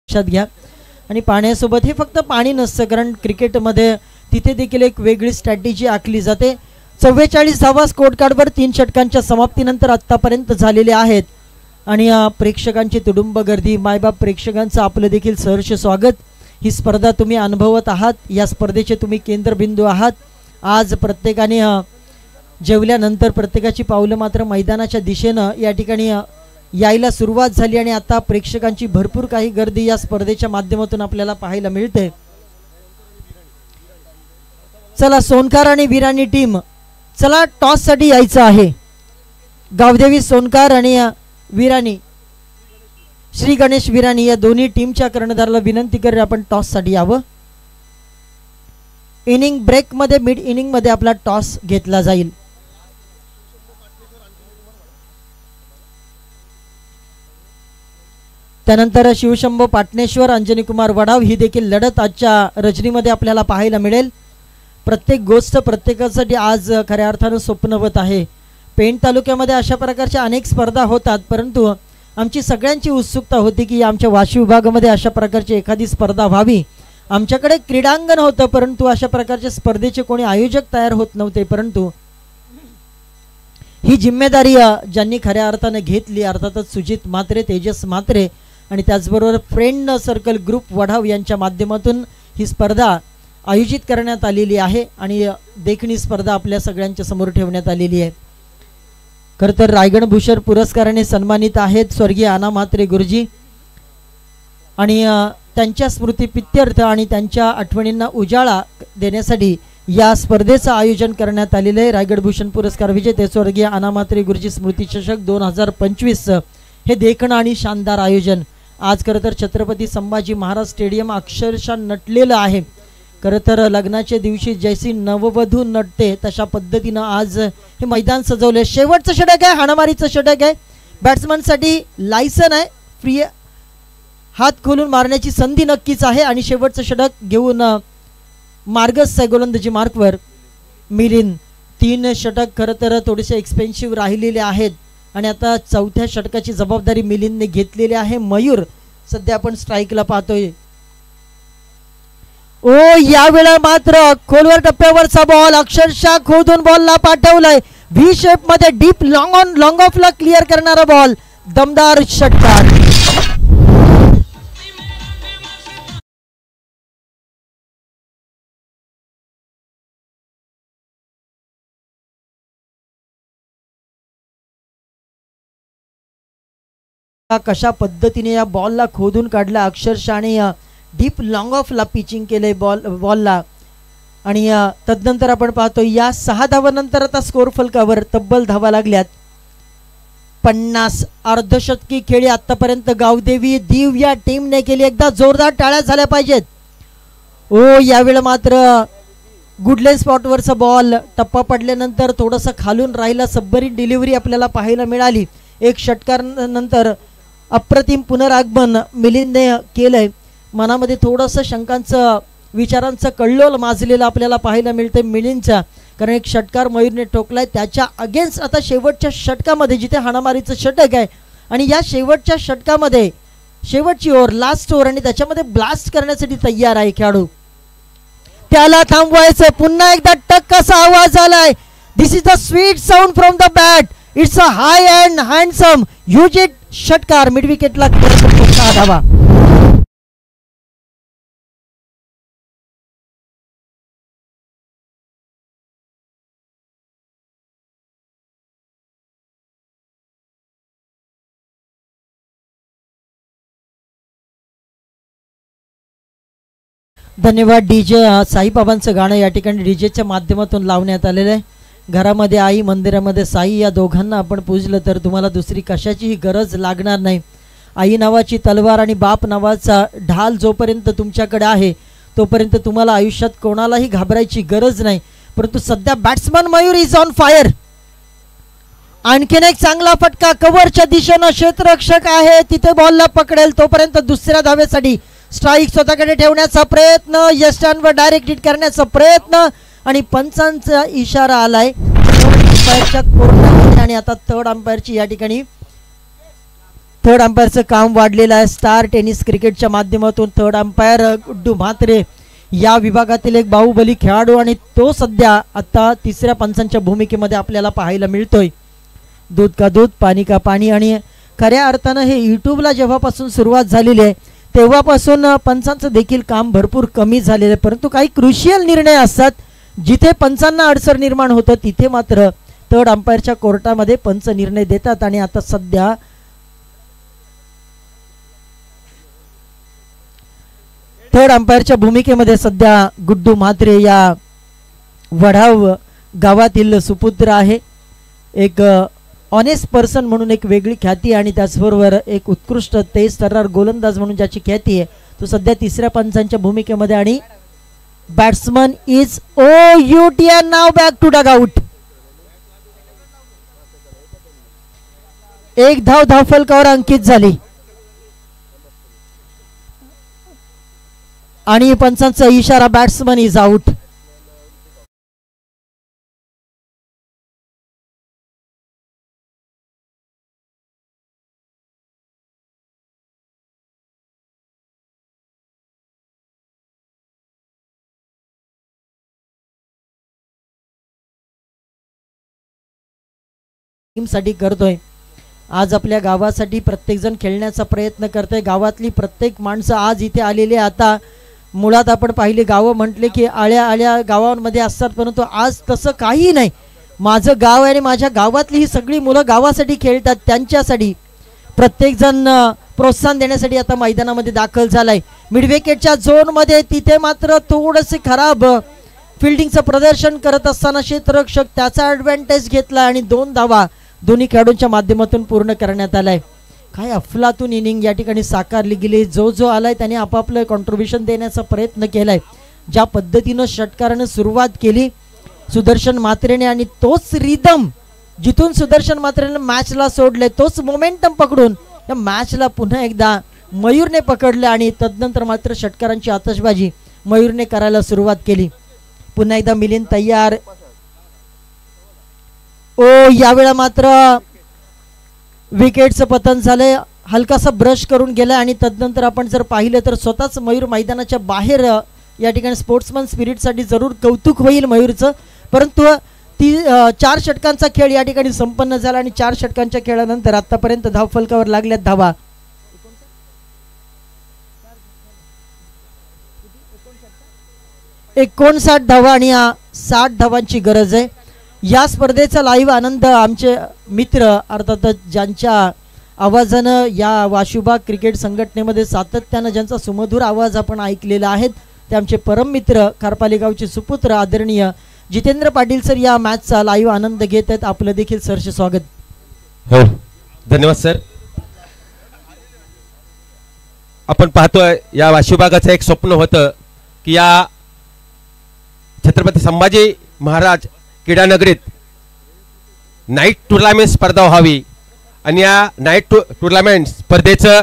लक्षात घ्या. आणि पाण्यासोबत हे फक्त पाणी नसतं, कारण क्रिकेटमध्ये तिथे देखील एक वेगळी स्ट्रॅटेजी आखली जाते. 44 धावा स्कोर कार्डवर 3 षटकांच्या समाप्तीनंतर आत्तापर्यंत झालेले आहेत. आणि प्रेक्षकांची तुडुंब गर्दी, मायबाप प्रेक्षकांचं आपलं देखील सहर्ष स्वागत. ही स्पर्धा तुम्ही अनुभवत आहात, या स्पर्धेचे तुम्ही केंद्रबिंदू आहात. आज प्रत्येकाने जेवल्यानंतर प्रत्येकाची पावलं मात्र मैदानाच्या दिशेनं या ठिकाणी यायला सुरुवात झाली आणि आता प्रेक्षकांची भरपूर काही गर्दी या स्पर्धेच्या माध्यमातून आपल्याला पाहायला मिळते. चला सोनकार आणि विराणी टीम, चला टॉस साठी यायचं आहे. गावदेवी सोनकार आणि विराणी, श्री गणेश विराणी या दोन्ही टीमच्या कर्णधाराला विनंती करेल आपण टॉस साठी यावं. इनिंग ब्रेक मध्ये, मिड इनिंग मध्ये आपला टॉस घेतला जाईल. त्यानंतर शिवशंभो पाटणेश्वर, अंजनी कुमार वडाव ही देखील लढत आजच्या रजनीमध्ये आपल्याला पाहायला मिळेल. प्रत्येक गोष्ट प्रत्येकासाठी आज खऱ्या अर्थानं स्वप्नवत आहे. पेण तालुक्यामध्ये अशा प्रकारच्या अनेक स्पर्धा होतात, परंतु आमची सगळ्यांची उत्सुकता होती की आमच्या वाशी विभागामध्ये अशा प्रकारची एखादी स्पर्धा व्हावी. आमच्याकडे क्रीडांगण होतं, परंतु अशा प्रकारच्या स्पर्धेचे कोणी आयोजक तयार होत नव्हते. परंतु ही जिम्मेदारी ज्यांनी खऱ्या अर्थानं घेतली, अर्थातच सुजित म्हात्रे, तेजस म्हात्रे आणि त्याचबरोबर फ्रेंड सर्कल ग्रुप वढाव यांच्या माध्यमातून ही स्पर्धा आयोजित करण्यात आलेली आहे आणि देखणी स्पर्धा आपल्या सगळ्यांच्या समोर ठेवण्यात आलेली आहे. खरं तर रायगड भूषण पुरस्काराने सन्मानित आहेत स्वर्गीय आना म्हात्रे गुरुजी आणि त्यांच्या स्मृतिप्रित्यर्थ आणि त्यांच्या आठवणींना उजाळा देण्यासाठी या स्पर्धेचं आयोजन करण्यात आलेलं आहे. रायगड भूषण पुरस्कार विजेते स्वर्गीय आना म्हात्रे गुरुजी स्मृती चषक 2025 हे देखणं आणि शानदार आयोजन आज खरं तर छत्रपती संभाजी महाराज स्टेडियम अक्षरशः नटलेलं आहे. खरं तर लग्नाच्या दिवशी जैसी नववधू नटते तशा पद्धतीनं आज हे मैदान सजवले. शेवटचं षटक आहे, हाणामारीचं षटक आहे. बॅट्समनसाठी लायसन आहे, फ्री हात खोलून मारण्याची संधी नक्कीच आहे आणि शेवटचं षटक घेऊन मार्गस्थ गोलंदाजी मार्कवर मिलिंद. 3 षटक खरं तर थोडेसे एक्सपेन्सिव्ह राहिलेले आहेत आणि आता चौथ्या षटकाची जबाबदारी मिलिंदने घेतलेली आहे. मयूर सध्या आपण स्ट्राईकला पाहतोय. ओ यावेळा मात्र खोलवर टप्प्यावरचा बॉल अक्षरशः खोदून बॉलला पाठवलाय. व्ही शेप मध्ये डीप लॉंग ऑफला क्लिअर करणारा बॉल, दमदार षटकार. कशा पद्धतीने या बॉलला खोदून काढला अक्षरशः आणि डीप लॉंग ऑफला पिचिंग केले बॉलला आणि तदनंतर आपण पाहतो या 6 धावांनंतर आता स्कोर फलकावर तब्बल धावा लागल्यात 50. अर्धशतकी खेळी आतापर्यंत गावदेवी दीव या टीमने केली. एकदा जोरदार टाळ्या झाल्या पाहिजेत. ओ यावेळी मात्र गुडलेन स्पॉटवरचा बॉल टप्पा पडल्यानंतर थोडंसं खालून राहिला. सबमरीन डिलिव्हरी आपल्याला पाहायला मिळाली. एक षटकारानंतर अप्रतिम पुनरागमन मिलिंदने केलंय. मनामध्ये थोडंसं शंकांचं विचारांचं कल्लोल माजलेलं आपल्याला पाहायला मिळते मिलिंदचा, कारण एक षटकार मयूरने ठोकलाय. त्याच्या अगेन्स्ट आता शेवटच्या षटकामध्ये जिथे हाणामारीचं षटक आहे आणि या शेवटच्या षटकामध्ये शेवटची ओव्हर, लास्ट ओव्हर आणि त्याच्यामध्ये ब्लास्ट करण्यासाठी तयार आहे खेळाडू. त्याला थांबवायचं. पुन्हा एकदा टक असा आवाज आलाय. This is the sweet sound from the bat. It's a high and handsome huge it षटकार. मिड विकेटला 6 धावा. धन्यवाद. डीजे साईबाबांचं गाणं या ठिकाणी डीजेच्या माध्यमातून लावण्यात आलेलं आहे. घरामध्ये आई, मंदिरामध्ये साई या दोघांना आपण पूजलं तर तुम्हाला दुसरी कशाचीही गरज लागणार नाही. आई नावाची तलवार आणि बाप नावाचा ढाल जोपर्यंत तुमच्याकडे आहे तोपर्यंत तुम्हाला आयुष्यात कोणालाही घाबरायची गरज नाही. परंतु सध्या batsman Mayur is on fire. आणखीन एक चांगला फटका कव्हरच्या दिशेनं. क्षेत्ररक्षक आहे तिथे बॉलला पकडेल तोपर्यंत दुसऱ्या धावेसाठी स्ट्राईक स्वतःकडे ठेवण्याचा प्रयत्न, यष्टांवर डायरेक्ट हिट करण्याचा प्रयत्न आणि पंचांचा इशारा आलाय अंपायरच्या कोर्टामध्ये. आणि आता थर्ड अंपायरची या ठिकाणी थर्ड अंपायरचं काम वाढलेलं आहे. स्टार टेनिस क्रिकेटच्या माध्यमातून थर्ड अंपायर गुड्डू म्हात्रे या विभागातील एक बाहुबली खेळाडू आणि तो सध्या आता तिसऱ्या पंचांच्या भूमिकेमध्ये आपल्याला पाहायला मिळतोय. दूध का दूध, पाणी का पाणी. आणि खऱ्या अर्थानं हे यूट्यूबला जेव्हापासून सुरुवात झालेली आहे तेव्हापासून पंचांचं देखील काम भरपूर कमी झालेलं आहे. परंतु काही क्रुशियल निर्णय असतात जिथे पंचांना अडचण निर्माण होतं तिथे मात्र थर्ड अंपायरच्या कोर्टामध्ये पंच निर्णय देतात आणि आता सध्या थर्ड अंपायरच्या भूमिकेमध्ये सध्या गुड्डू म्हात्रे या वढाव गावातील सुपुत्र आहे. एक ऑनेस्ट पर्सन म्हणून एक वेगळी ख्याती आणि त्याचबरोबर एक उत्कृष्ट तेज तर्रार गोलंदाज म्हणून ज्याची ख्याती आहे तो सध्या तिसऱ्या पंचांच्या भूमिकेमध्ये आणि batsman is OUTN now back to dugout. एक धाव धावफलकावर अंकित झाली आणि पंचांचा इशारा बॅट्समन इज आउट. साठी करतोय आज आपल्या गावासाठी प्रत्येक जण खेळण्याचा प्रयत्न करतोय. गावातली प्रत्येक माणसं आज इथे आलेली. आता मुळात आपण पाहिले गावं म्हटले की आळ्या गावांमध्ये असतात, परंतु आज तसं काही नाही. माझं गाव आहे आणि माझ्या गावातली ही सगळी मुलं गावासाठी खेळतात. त्यांच्यासाठी प्रत्येक जण प्रोत्साहन देण्यासाठी आता मैदानामध्ये दाखल झालाय. मिडविकेटच्या झोनमध्ये तिथे मात्र थोडंसे खराब फिल्डिंगचं प्रदर्शन करत असताना क्षेत्ररक्षक त्याचा ॲडव्हान्टेज घेतला आणि 2 धावा दोन्ही खेळाडूंच्या माध्यमातून पूर्ण करण्यात आलाय. काय अफलातून इनिंग या ठिकाणी साकारली गेली. जो आलाय त्याने आपापलं कॉन्ट्रीब्युशन देण्याचा प्रयत्न केलाय. ज्या पद्धतीनं षटकारानं सुरुवात केली सुदर्शन म्हात्रेने आणि तोच रिदम जिथून सुदर्शन म्हात्रेने मॅचला सोडले तोच मोमेंटम पकडून या मॅचला पुन्हा एकदा मयूरने पकडले आणि तदनंतर मात्र षटकारांची आतषबाजी मयूरने करायला सुरुवात केली. पुन्हा एकदा मिलिंद तयार. यावेळा मात्र विकेटचं पतन झालंय. हलकासा ब्रश करून गेलाय आणि तदनंतर आपण जर पाहिलं तर स्वतःच मयूर मैदानाच्या बाहेर या ठिकाणी स्पोर्ट्समन स्पिरिटसाठी जरूर कौतुक होईल मयूरचं. परंतु 4 षटकांचा खेळ या ठिकाणी संपन्न झाला आणि 4 षटकांच्या खेळानंतर आतापर्यंत धावफलकावर लागल्यात धावा 59 धावा आणि 60 धावांची गरज आहे. या स्पर्धेचा लाईव्ह आनंद आमचे मित्र अर्थातच ज्यांच्या आवाजानं या वाशुबाग क्रिकेट संघटनेमध्ये सातत्यानं ज्यांचा सुमधुर आवाज आपण ऐकलेला आहे ते आमचे परम मित्र खारपाली गावचे सुपुत्र आदरणीय जितेंद्र पाटील सर या मॅचचा लाईव्ह आनंद घेत आहेत. आपलं देखील सरचे स्वागत. हो, धन्यवाद सर. आपण पाहतोय या वाशुबागाचं एक स्वप्न होतं की या छत्रपती संभाजी महाराज क्रीडा नगरीत नाईट टुर्नामेंट स्पर्धा व्हावी आणि या नाईट टुर्नामेंट स्पर्धेचं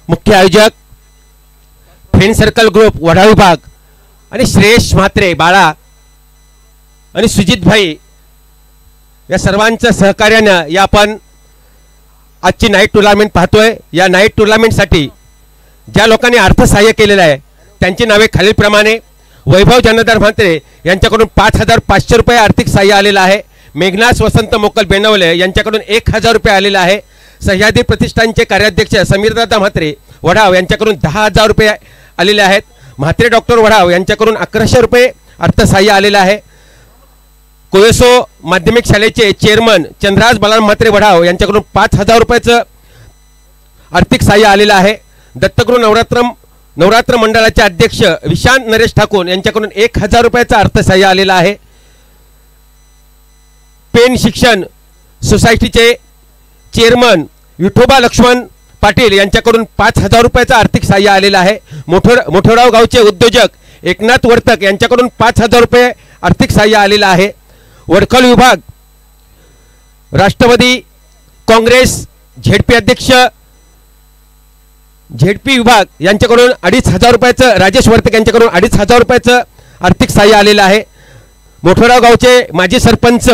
मुख्य आयोजक फ्रेंड सर्कल ग्रुप वढा विभाग आणि श्रेयश म्हात्रे बाळा आणि सुजित भाई या सर्वांच्या सहकार्यानं या आपण आजची नाईट टुर्नामेंट पाहतोय. या नाईट टुर्नामेंटसाठी ज्या लोकांनी अर्थसहाय्य केलेलं आहे त्यांची नावे खालीलप्रमाणे. वैभव जनार्दन म्हात्रे यांच्याकडून 5,500 रुपये आर्थिक सहाय्य आलेलं आहे. मेघनाथ वसंत मोकल बेनवले यांच्याकडून 1,000 रुपये आलेले आहे. सह्याद्री प्रतिष्ठानचे कार्याध्यक्ष समीरदादा म्हात्रे वढाव यांच्याकडून 10,000 रुपये आलेले आहेत. म्हात्रे डॉक्टर वढाव यांच्याकडून 1,100 रुपये अर्थसहाय्य आलेलं आहे. कोयसो माध्यमिक शाळेचे चेअरमन चंद्रराज बलराम म्हात्रे वढाव यांच्याकडून 5,000 रुपयाचं आर्थिक सहाय्य आलेलं आहे. दत्तगुरु नवरात्र मंडळाचे अध्यक्ष विशांत नरेश ठाकूर यांच्याकडून 1,000 रुपयाचं अर्थसहाय्य आलेलं आहे. पेन शिक्षण सोसायटीचे चेअरमन विठोबा लक्ष्मण पाटील यांच्याकडून 5,000 रुपयाचं आर्थिक सहाय्य आलेलं आहे. मोठोडाव गावचे उद्योजक एकनाथ वर्तक यांच्याकडून 5,000 रुपये आर्थिक सहाय्य आलेलं आहे. वडखल विभाग राष्ट्रवादी काँग्रेस झेडपी अध्यक्ष झेडपी विभाग यांच्याकडून 2,500 रुपयाचं राजेश वर्तक यांच्याकडून 2,500 रुपयाचं आर्थिक सहाय्य आलेलं आहे. मोठोडाव गावचे माजी सरपंच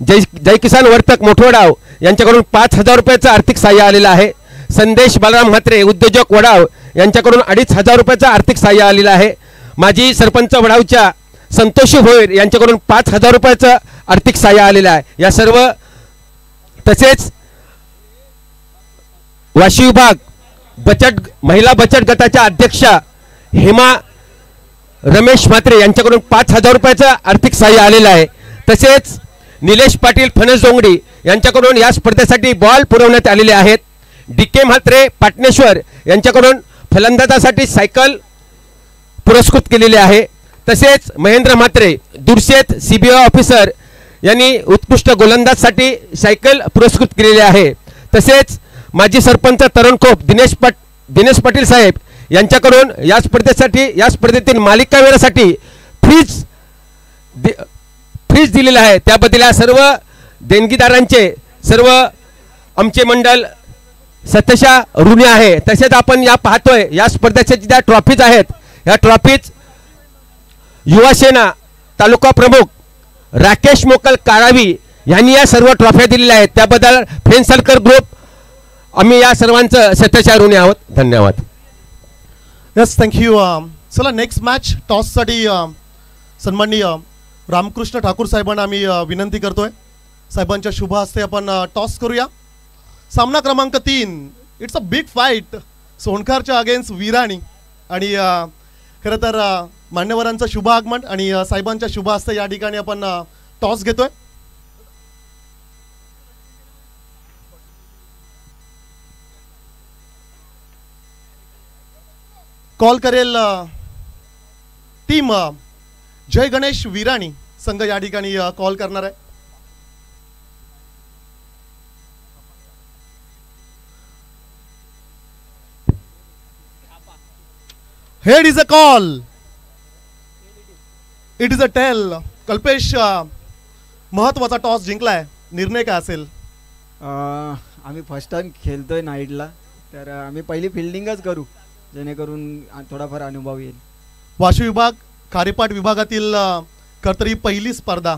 जय किसान वर्तक मोठोडाव यांच्याकडून 5,000 रुपयाचं आर्थिक सहाय्य आलेलं आहे. संदेश बलराम म्हात्रे उद्योजक वडाव यांच्याकडून 2,500 रुपयाचं आर्थिक सहाय्य आलेलं आहे. माजी सरपंच वडावच्या संतोषी भोईर यांच्याकडून 5,000 रुपयाचं आर्थिक सहाय्य आलेलं आहे. या सर्व तसेच वाशी विभाग महिला बचत गटाच्या अध्यक्षा हेमा रमेश म्हात्रे यांच्याकडून 5,000 रुपयाचं आर्थिक सहाय्य आलेलं आहे. तसेच निलेश पाटील फणस डोंगरी यांच्याकडून या स्पर्धेसाठी बॉल पुरवण्यात आलेले आहेत. DK म्हात्रे पाटणेश्वर यांच्याकडून फलंदाजासाठी सायकल पुरस्कृत केलेली आहे. तसेच महेंद्र म्हात्रे दुर्शेत CBI ऑफिसर यांनी उत्कृष्ट गोलंदाजसाठी सायकल पुरस्कृत केलेली आहे. तसेच माजी सरपंच तरुण खोप दिनेश पाटील साहेब यांच्याकडून या स्पर्धेतील मालिकावीरासाठी फ्रीज दिलेला आहे. त्याबद्दल या सर्व देणगीदारांचे सर्व आमचे मंडळ सतशा ऋणी आहे. तसेच आपण या पाहतोय या स्पर्धेच्या ज्या ट्रॉफीज आहेत या ट्रॉफीज युवा सेना तालुका प्रमुख राकेश मोकल कारावी यांनी या सर्व ट्रॉफ्या दिलेल्या आहेत. त्याबद्दल फ्रेंड सर्कल ग्रुप आम्ही या सर्वांचं सतशा ऋणी आहोत. धन्यवाद. Yes, thank you. चला नेक्स्ट मॅच टॉससाठी सन्माननीय रामकृष्ण ठाकूर साहेबांना आम्ही विनंती करतोय. साहेबांच्या शुभ हस्ते आपण टॉस करूया. सामना क्रमांक 3. इट्स अ बिग फाईट सोनखारच्या अगेन्स्ट विराणी आणि खरं तर मान्यवरांचं शुभ आगमन आणि साहेबांच्या शुभ हस्ते या ठिकाणी आपण टॉस घेतोय. कॉल करेल टीम जय गणेश विराणी संघ या ठिकाणी कॉल करणार आहे. Head is a call, it is a tail. Kalpesh, महत्वाचा टॉस जिंकलाय, निर्णय काय असेल? आम्ही फर्स्ट टाइम खेळतोय नाईटला, तर आम्ही पहिली फिल्डिंगच करू जेणेकरून थोडाफार अनुभव येईल. वाशी विभाग खारेपाट विभागातील खरतरी पहिली स्पर्धा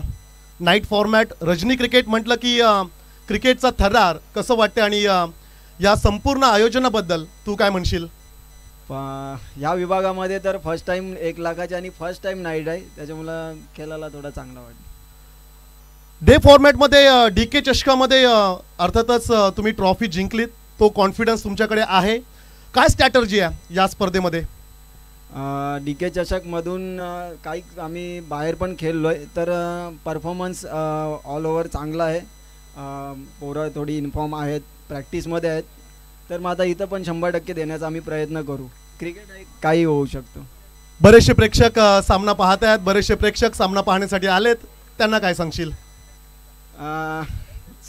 नाईट फॉर्मॅट. रजनी क्रिकेट म्हटलं की क्रिकेटचा थरार कसं वाटते आणि या संपूर्ण आयोजनाबद्दल तू काय म्हणशील? या विभागामध्ये तर फर्स्ट टाइम 1 लाखाची आणि फर्स्ट टाइम नाईट आहे, त्याच्यामुळे खेळायला थोडा चांगला वाटतं. डे फॉर्मॅटमध्ये DK चषकामध्ये अर्थातच तुम्ही ट्रॉफी जिंकलीत, तो कॉन्फिडन्स तुमच्याकडे आहे. काय स्ट्रॅटर्जी आहे या स्पर्धेमध्ये? DK चषकमधून काही आम्ही बाहेर पण खेळलो आहे, तर परफॉर्मन्स ऑल ओव्हर चांगला आहे. पोरं थोडी इन्फॉर्म आहेत, प्रॅक्टिसमध्ये आहेत, तर मग आता इथं पण 100% देण्याचा आम्ही प्रयत्न करू. क्रिकेट आहे, काही होऊ शकतो. बरेचसे प्रेक्षक सामना पाहत आहेत, बरेचसे प्रेक्षक सामना पाहण्यासाठी आलेत, त्यांना काय सांगशील?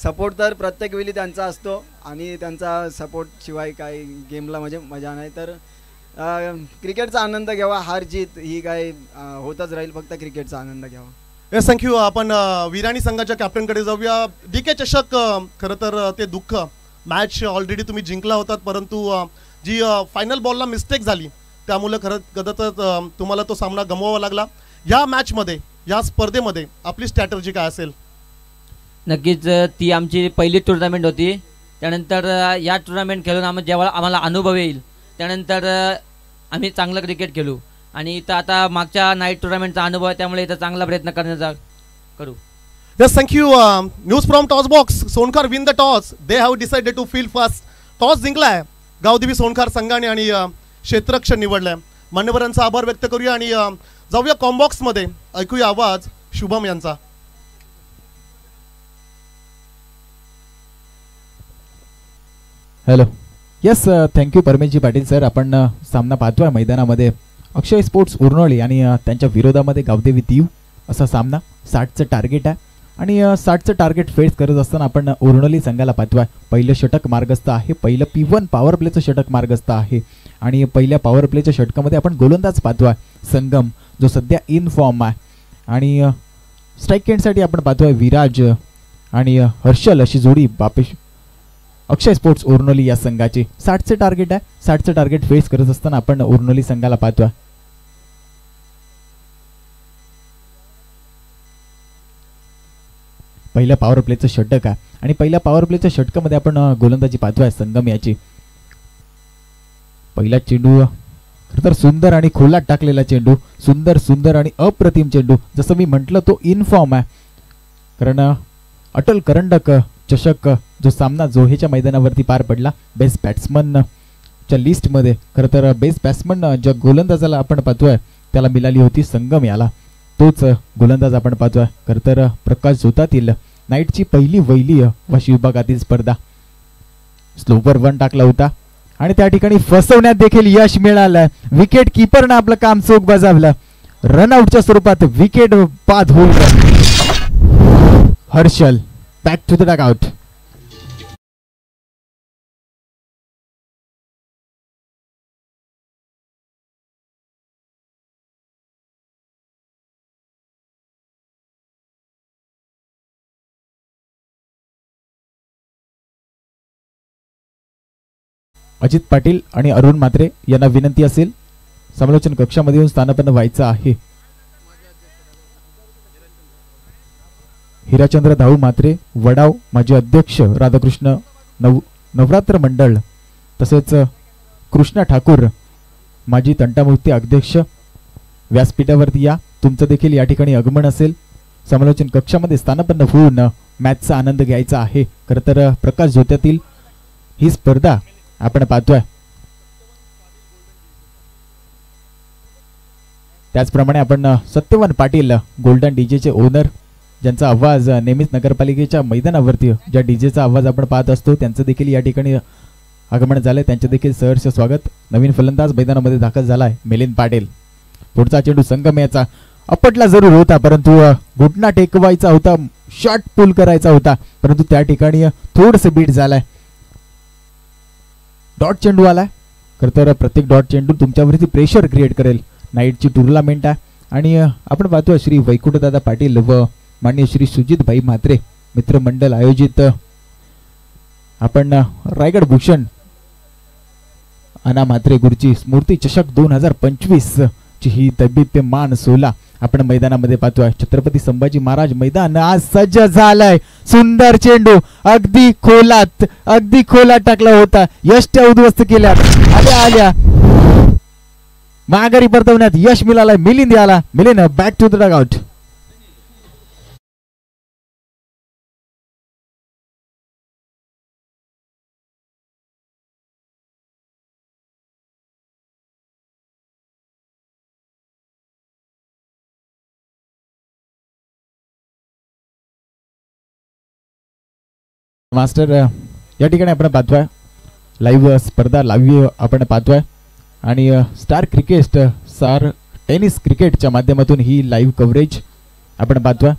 सपोर्ट तर प्रत्येक वेळी त्यांचा असतो आणि त्यांचा सपोर्ट शिवाय काही गेमला म्हणजे मजा नाही. तर क्रिकेटचा आनंद घ्यावा, हार जीत ही काय होतच राहील, फक्त क्रिकेटचा आनंद घ्यावा. Yes, thank you. आपण विराणी संघाच्या कॅप्टनकडे जाऊया. DK चषक खरं तर ते दुःख, मॅच ऑलरेडी तुम्ही जिंकला होतात, परंतु जी फायनल बॉलला मिस्टेक झाली त्यामुळे खरं कदाचित तुम्हाला तो सामना गमवावा लागला. या मॅचमध्ये, या स्पर्धेमध्ये आपली स्ट्रॅटर्जी काय असेल? नक्कीच ती आमची पहिली टुर्नामेंट होती. त्यानंतर या टुर्नामेंट खेळून जेव्हा आम्हाला अनुभव येईल त्यानंतर आम्ही चांगलं क्रिकेट खेळू आणि इथं आता मागच्या नाईट टुर्नामेंटचा अनुभव आहे, त्यामुळे इथं चांगला प्रयत्न करण्याचा करू. Yes, thank you. News from Toss Box. Sonkar win the toss. They have decided to field first. Toss जिंकलाय गावदेवी सोनखार संघाने आणि क्षेत्ररक्षण निवडलंय. मान्यवरांचा आभार व्यक्त करूया आणि जाऊया कॉम्बॉक्स मध्ये, ऐकूया आवाज शुभम यांचा. Hello. Yes, thank you Parmeshji Patil sir. आपण सामना पाहतोय मैदानामध्ये अक्षय स्पोर्ट्स उरनोळी आणि त्यांच्या विरोधामध्ये गावदेवी तीव असा सामना. 60चं टार्गेट आहे आणि 60चं टार्गेट फेस करत असताना आपण उरनोली संघाला पाहतोय. पहिलं षटक मार्गस्थ आहे, पहिलं P1 पॉवर प्लेचं षटक मार्गस्थ आहे आणि पहिल्या पॉवर प्लेच्या षटकामध्ये आपण गोलंदाज पाहतोय संगम, जो सध्या इन फॉर्म आहे. आणि स्ट्राईक एंडसाठी आपण पाहतोय विराज आणि हर्षल अशी जोडी बापेश अक्षय स्पोर्ट्स उरनोली या संघाची. 60चं टार्गेट आहे. 60चं टार्गेट फेस करत असताना आपण उरनोली संघाला पाहतोय. पहिल्या पॉवर प्लेचं षटक आहे आणि पहिल्या पॉवर प्लेच्या षटकामध्ये आपण गोलंदाजी पाहतोय संगम याची. पहिला चेंडू खरं तर सुंदर आणि खोलात टाकलेला चेंडू, सुंदर आणि अप्रतिम चेंडू. जसं मी म्हटलं तो इन फॉर्म आहे, कारण अटल करंडक चषक जो सामना जोहेच्या मैदानावरती पार पडला, बेस्ट बॅट्समनच्या लिस्टमध्ये खरं तर बेस्ट बॅट्समन ज्या गोलंदाजाला आपण पाहतोय त्याला मिळाली होती संगम याला. तोच गोलंदाज आपण पाहतोय. खरं तर प्रकाश झोतातील नाईटची पहिली वैली वाशी विभागातील स्पर्धा. स्लोवर 1 टाकला होता आणि त्या ठिकाणी फसवण्यात देखील यश मिळालं. विकेट किपरनं आपलं काम चोख बजावलं. रनआउटच्या स्वरूपात विकेट बाद होईल. Harshal back to the dugout. Ajit Patil आणि अरुण म्हात्रे यांना विनंती असेल समालोचन कक्षामध्ये येऊन स्थानापन्न व्हायचं आहे. हिराचंद्र धाऊ म्हात्रे, वडाव माजी अध्यक्ष राधाकृष्ण नवरात्र मंडळ, तसेच कृष्णा ठाकूर माजी तंटामुक्ती अध्यक्ष, व्यासपीठावरती या. तुमचं देखील या ठिकाणी आगमन असेल. समालोचन कक्षामध्ये स्थानापन्न होऊन मॅचचा आनंद घ्यायचा आहे. खरं तर प्रकाश झोत्यातील ही स्पर्धा आपण पाहतोय. त्याचप्रमाणे आपण सत्यवान पाटील गोल्डन डीजेचे ओनर, ज्यांचा आवाज नेहमीच नगरपालिकेच्या मैदानावरती ज्या डीजेचा आवाज आपण पाहत असतो, त्यांचं देखील या ठिकाणी आगमन झालंय. त्यांचे देखील सहर्ष स्वागत. नवीन फलंदाज मैदानामध्ये दाखल झालाय मिलिंद पाटील. पुढचा चेंडू संगमेचा अपटला जरूर होता, परंतु घुटना टेकवायचा होता, शॉट पुल करायचा होता, परंतु त्या ठिकाणी थोडस बीट झालाय. डॉट चेंडू आलाय. खरं तर प्रत्येक डॉट चेंडू तुमच्यावरती प्रेशर क्रिएट करेल. नाईटची टुर्नामेंट आहे आणि आपण पाहतोय श्री वैकुंठदादा पाटील व माननीय श्री सुजित भाई म्हात्रे मित्रमंडळ आयोजित आपण रायगड भूषण अना म्हात्रे गुरुजी स्मृती चषक 2025 ची ही दैदिप्यमान सोहळा आपण मैदानामध्ये पाहतोय. छत्रपती संभाजी महाराज मैदान आज सज्ज झालंय. सुंदर चेंडू अगदी खोलात टाकला होता. यष्ट्या उद्ध्वस्त केल्या. आल्या माघारी परतवण्यात यश मिळालंय. मिलिंद आला. Milind back to the dugout. Master या ठिकाणी आपण पाहतोय लाईव्ह स्पर्धा लाईव्ह आपण पाहतोय आणि स्टार टेनिस क्रिकेटच्या माध्यमातून ही लाईव्ह कव्हरेज आपण पाहतोय.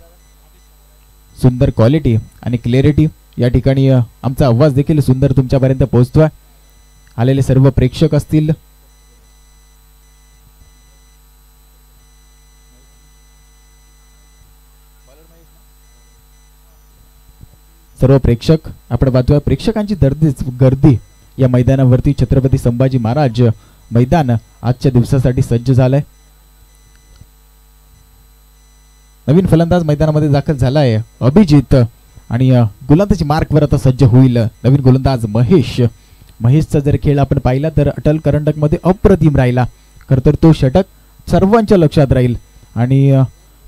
सुंदर क्वालिटी आणि क्लॅरिटी या ठिकाणी आमचा आवाज देखील सुंदर तुमच्यापर्यंत पोहोचतोय. आलेले सर्व प्रेक्षक असतील, सर्व प्रेक्षक आपण पाहतोय. प्रेक्षकांची गर्दी या मैदानावरती छत्रपती संभाजी महाराज मैदान आजच्या दिवसासाठी सज्ज झालंय. नवीन फलंदाज मैदानामध्ये दाखल झालाय अभिजित आणि गोलंदाजी मार्कवर आता सज्ज होईल नवीन गोलंदाज महेश. महेशचा जर खेळ आपण पाहिला तर अटल करंडक मध्ये अप्रतिम राहिला. खरं तर तो षटक सर्वांच्या लक्षात राहील आणि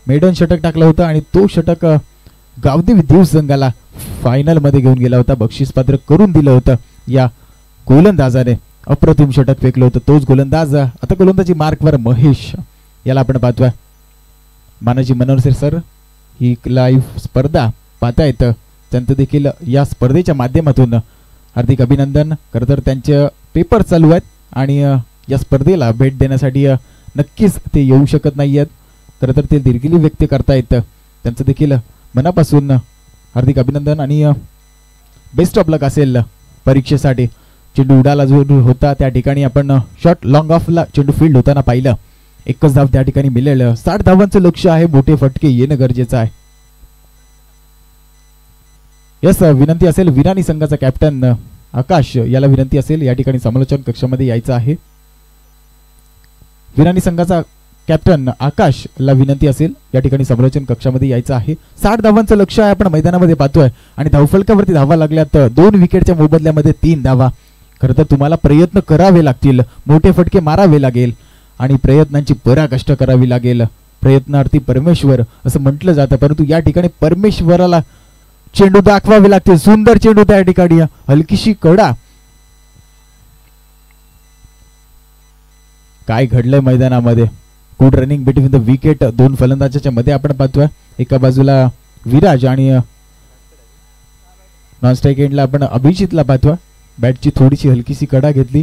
मेडन षटक टाकला होता आणि तो षटक गावदेवी देव संघाला फायनल मध्ये घेऊन गेला होता. बक्षीसपात्र करून दिलं होतं या गोलंदाजाने. अप्रतिम षटक फेकलं होतं. तोच गोलंदाज आता गोलंदाजी मार्कवर महेश याला आपण पाहतोय. मानाजी मनोहर सर ही लाईव्ह स्पर्धा पाहतायत, त्यांचं देखील या स्पर्धेच्या माध्यमातून हार्दिक अभिनंदन. खरं तर त्यांचे पेपर चालू आहेत आणि या स्पर्धेला भेट देण्यासाठी नक्कीच ते येऊ शकत नाही आहेत. खरं तर ते दिलगिरी व्यक्त करतायत. त्यांचं देखील मनापासून हार्दिक अभिनंदन आणि बेस्ट ऑफ लक असेल परीक्षेसाठी. चेंडू उडाला जो होता त्या ठिकाणी आपण शॉट लॉंग ऑफला चेंडू फील्ड होताना पाहिलं. एकच धाव त्या ठिकाणी मिळेल. 60 धावांचं लक्ष आहे. मोठे फटके येणं गरजेचं आहे. यस, विनंती असेल विराणी संघाचा कॅप्टन आकाश याला विनंती असेल या ठिकाणी समालोचन कक्षामध्ये यायचं आहे. विराणी संघाचा कॅप्टन आकाशला विनंती असेल या ठिकाणी समालोचन कक्षामध्ये यायचं आहे. 60 धावांचं लक्ष आहे आपण मैदानामध्ये पाहतोय आणि धावफलकावरती धावा लागल्यात 2 विकेटच्या मोबदल्यामध्ये 3 धावा. खरं तर तुम्हाला प्रयत्न करावे लागतील, मोठे फटके मारावे लागेल आणि प्रयत्नांची पराकाष्ठा करावी लागेल. प्रयत्नार्थी परमेश्वर असं म्हटलं जातं, परंतु या ठिकाणी परमेश्वराला चेंडू दाखवावे लागतील. सुंदर चेंडू त्या ठिकाणी, हलकीशी कडा. काय घडलंय मैदानामध्ये good running between the wicket. दोन फलंदाजाच्या मध्ये आपण पाहतोय. एका बाजूला विराज आणि नॉन स्ट्राईक एंडला आपण अभिजितला पाहतोय. बॅटची थोडीशी हलकीशी कडा घेतली.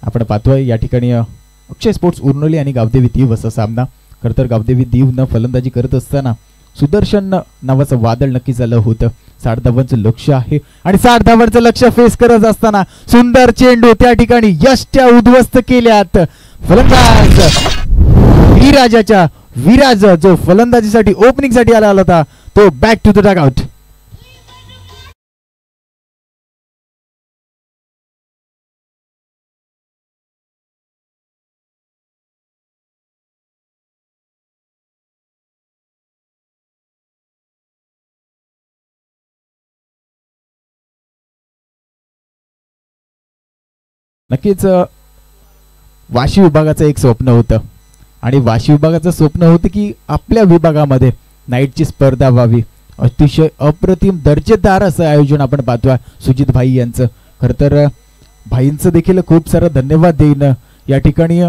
आपण पाहतोय या ठिकाणी अक्षय स्पोर्ट्स उर्नोली आणि गावदेवी दीव असा सामना. खरं तर गावदेवी दीवनं फलंदाजी करत असताना सुदर्शन नावाचं वादळ नक्की झालं होतं. 60 धावांचं लक्ष आहे आणि 60 धावांचं लक्ष फेस करत असताना सुंदर चेंडू त्या ठिकाणी यष्ट्या उद्ध्वस्त केल्यात. फलंदाज विराज जो फलंदाजीसाठी ओपनिंग साठी आला होता तो बॅक टू द डगआउट. नक्कीच वाशी विभागाचं एक स्वप्न होतं आणि वाशी विभागाचं स्वप्न होतं की आपल्या विभागामध्ये नाईटची स्पर्धा व्हावी. अतिशय अप्रतिम दर्जेदार असं आयोजन आपण पाहतोय सुजित भाई यांचं. खरं तर भाईंचं देखील खूप सारं धन्यवाद देईन. या ठिकाणी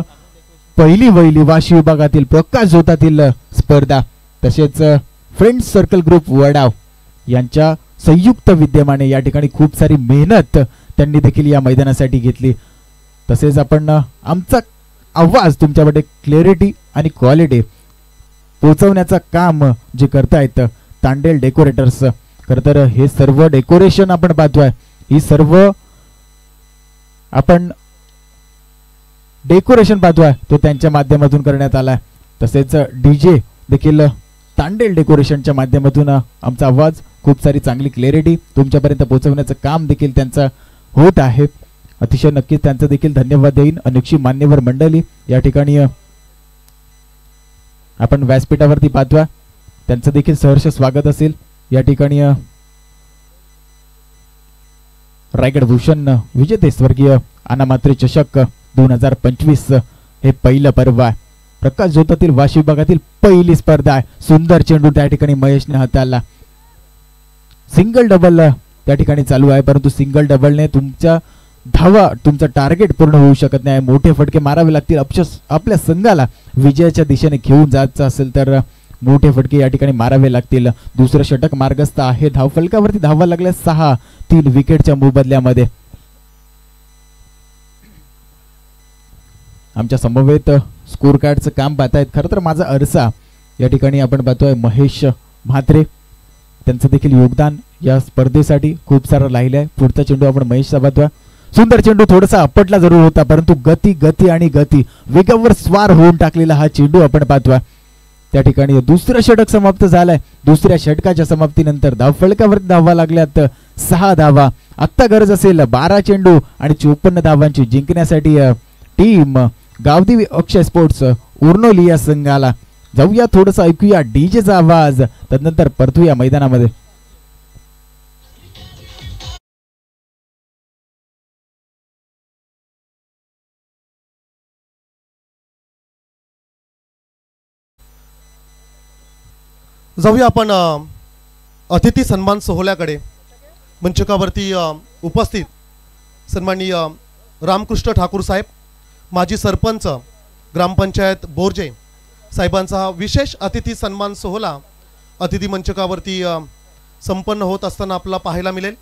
पहिली वहिली वाशी विभागातील प्रकाश झोतातील स्पर्धा तसेच फ्रेंड्स सर्कल ग्रुप वडाव यांच्या संयुक्त विद्यमाने या ठिकाणी खूप सारी मेहनत त्यांनी देखील या मैदानासाठी घेतली. तसेच आपण आमचा आवाज तुमच्याकडे क्लॅरिटी आणि क्वालिटी पोहोचवण्याचं काम जे करतायत तांडेल डेकोरेटर्स. खरं तर हे सर्व डेकोरेशन आपण पाहतोय. ही सर्व आपण डेकोरेशन पाहतोय तो त्यांच्या माध्यमातून करण्यात आलाय. तसेच डीजे देखील तांडेल डेकोरेशनच्या माध्यमातून आमचा आवाज खूप सारी चांगली क्लॅरिटी तुमच्यापर्यंत पोहोचवण्याचं काम देखील त्यांचं होत आहे. अतिशय नक्कीच त्यांचं देखील धन्यवाद देईन. अनेकशी मान्यवर मंडळी या ठिकाणी आपण व्यासपीठावरती पाहतोय त्यांचं देखील सहर्ष स्वागत असेल. या ठिकाणी रायगड भूषण विजेते स्वर्गीय अनामात्रे चषक 2025 हे पहिलं पर्व आहे. प्रकाश झोतातील वाशी विभागातील पहिली स्पर्धा आहे. सुंदर चेंडू त्या ठिकाणी महेशने हाताळला. सिंगल डबल त्या ठिकाणी चालू आहे परंतु सिंगल डबलने तुमच्या धावा तुमचं टार्गेट पूर्ण होऊ शकत नाही. मोठे फटके मारावे लागतील. आपल्या संघाला विजयाच्या दिशेने घेऊन जायचं असेल तर मोठे फटके या ठिकाणी मारावे लागतील. दुसरं षटक मार्गस्थ आहे. धावफलकावरती धावा लागल्या 6 3 विकेटच्या मोबदल्यामध्ये. आमच्या समवेत स्कोर कार्डचं काम पाहतायत. खरं तर माझा अरसा या ठिकाणी आपण पाहतोय महेश म्हात्रे. त्यांचं देखील योगदान या स्पर्धेसाठी खूप सारं राहिलंय. पुढचा चेंडू आपण महेशचा पाहतोय. सुंदर चेंडू थोडासा आपटला जरूर होता परंतु गती वेगावर स्वार होऊन टाकलेला हा चेंडू आपण पाहतोय. त्या ठिकाणी दुसरं षटक समाप्त झालंय. दुसऱ्या षटकाच्या समाप्तीनंतर धावफलकावर धावा लागल्यात 6 धावा. आत्ता गरज असेल 12 चेंडू आणि 54 धावांची जिंकण्यासाठी टीम गावदेवी अक्षय स्पोर्ट्स उर्नोली या संघाला. जाऊया थोडंसं ऐकूया डीजेचा आवाज तदनंतर परतूया मैदानामध्ये. जाऊया आपण अतिथी सन्मान सोहळ्याकडे. मंचकावरती उपस्थित सन्माननीय रामकृष्ण ठाकूर साहेब, माजी सरपंच ग्रामपंचायत बोर्जे साहेबांचा हा विशेष अतिथी सन्मान सोहळा अतिथी मंचकावरती संपन्न होत असताना आपल्याला पाहायला मिळेल.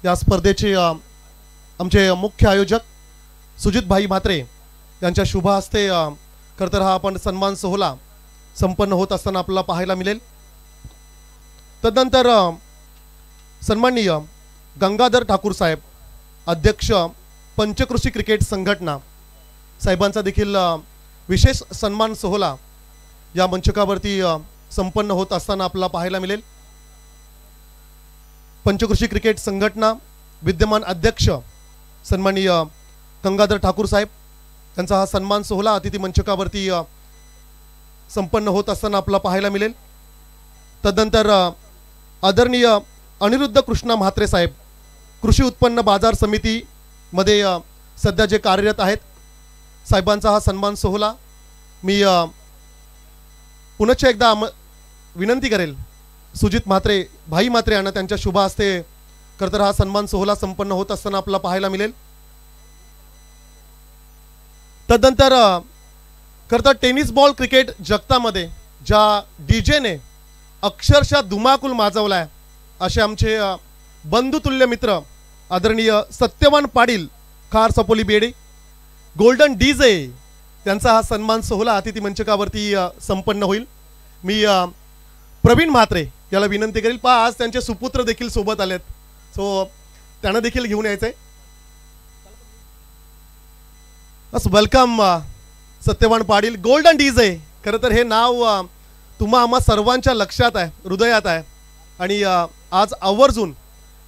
या स्पर्धेचे आमचे मुख्य आयोजक सुजितभाई म्हात्रे यांच्या शुभ हस्ते खरं तर हा आपण सन्मान सोहळा संपन्न होत असताना आपल्याला पाहायला मिळेल. तदनंतर सन्माननीय गंगाधर ठाकूर साहेब, अध्यक्ष पंचकृषी क्रिकेट संघटना साहेबांचा देखील विशेष सन्मान सोहळा या मंचकावरती संपन्न होत असताना आपल्याला पाहायला मिळेल. पंचकृषी क्रिकेट संघटना विद्यमान अध्यक्ष सन्माननीय गंगाधर ठाकूर साहेब यांचा हा सन्मान सोहळा अतिथी मंचकावरती संपन्न होत असताना आपल्याला पाहायला मिळेल. तदनंतर आदरणीय अनिरुद्ध कृष्णा म्हात्रे साहेब, कृषी उत्पन्न बाजार समितीमध्ये सध्या जे कार्यरत आहेत, साहेबांचा हा सन्मान सोहळा मी पुनश्च एकदा विनंती करेल सुजित म्हात्रे, भाई म्हात्रे यांना त्यांच्या शुभ हस्ते खरं तर हा सन्मान सोहळा संपन्न होत असताना आपल्याला पाहायला मिळेल. तदनंतर खरं तर टेनिस बॉल क्रिकेट जगतामध्ये ज्या डीजेने अक्षरशः धुमाकूल माजवलाय असे आमचे बंधुतुल्य मित्र आदरणीय सत्यवान पाटील खार सपोली बेडे गोल्डन डीजे त्यांचा हा सन्मान सोहळा अतिथी मंचकावरती संपन्न होईल. मी प्रवीण म्हात्रे याला विनंती करेल, पहा आज त्यांचे सुपुत्र देखील सोबत आलेत, सो त्यांना देखील घेऊन यायचंय. बस welcome Satyavan Patil golden DJ. खरं तर हे नाव तुम्हा आम्हा सर्वांच्या लक्षात आहे, हृदयात आहे आणि आज आवर्जून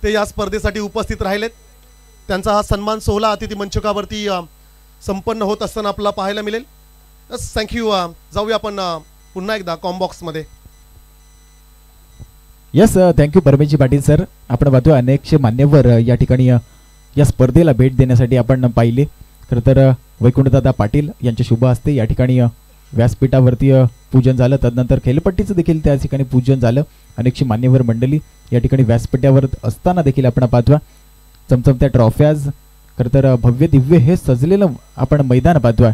ते या स्पर्धेसाठी उपस्थित राहिलेत. त्यांचा हा सन्मान सोहळा अतिथी मंचकावरती संपन्न होत असताना आपल्याला पाहायला मिळेल. थँक्यू. जाऊया आपण पुन्हा एकदा कॉम्बॉक्समध्ये. Yes, thank you Parmeshji Patil sir. आपण पाहतोय अनेकशे मान्यवर या ठिकाणी या स्पर्धेला भेट देण्यासाठी आपण पाहिले. खरं तर वैकुंठदादा पाटील यांच्या शुभ हस्ते या ठिकाणी व्यासपीठावरती पूजन झालं. तदनंतर खेलपट्टीचं देखील त्या ठिकाणी पूजन झालं. अनेकशी मान्यवर मंडळी या ठिकाणी व्यासपीठावर असताना देखील आपण पाहतोय चमचमत्या ट्रॉफ्याज. खरं तर भव्य दिव्य हे सजलेलं आपण मैदान पाहतोय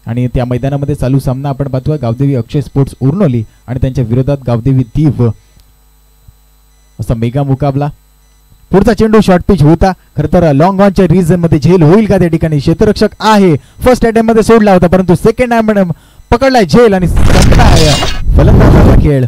आणि त्या मैदानामध्ये चालू सामना आपण पाहतोय गावदेवी अक्षय स्पोर्ट्स उर्नोली आणि त्यांच्या विरोधात गावदेवी दीव असा मेगा मुकाबला. पुढचा चेंडू शॉर्ट पिच होता. खरं तर लॉंग ऑनच्या रिजन मध्ये झेल होईल का त्या ठिकाणी? क्षेत्ररक्षक आहे, फर्स्ट अटेम्प्ट मध्ये सोडला होता परंतु सेकंड अटेम्प्ट पकडलाय झेल आणि फलंदाजाचा खेळ.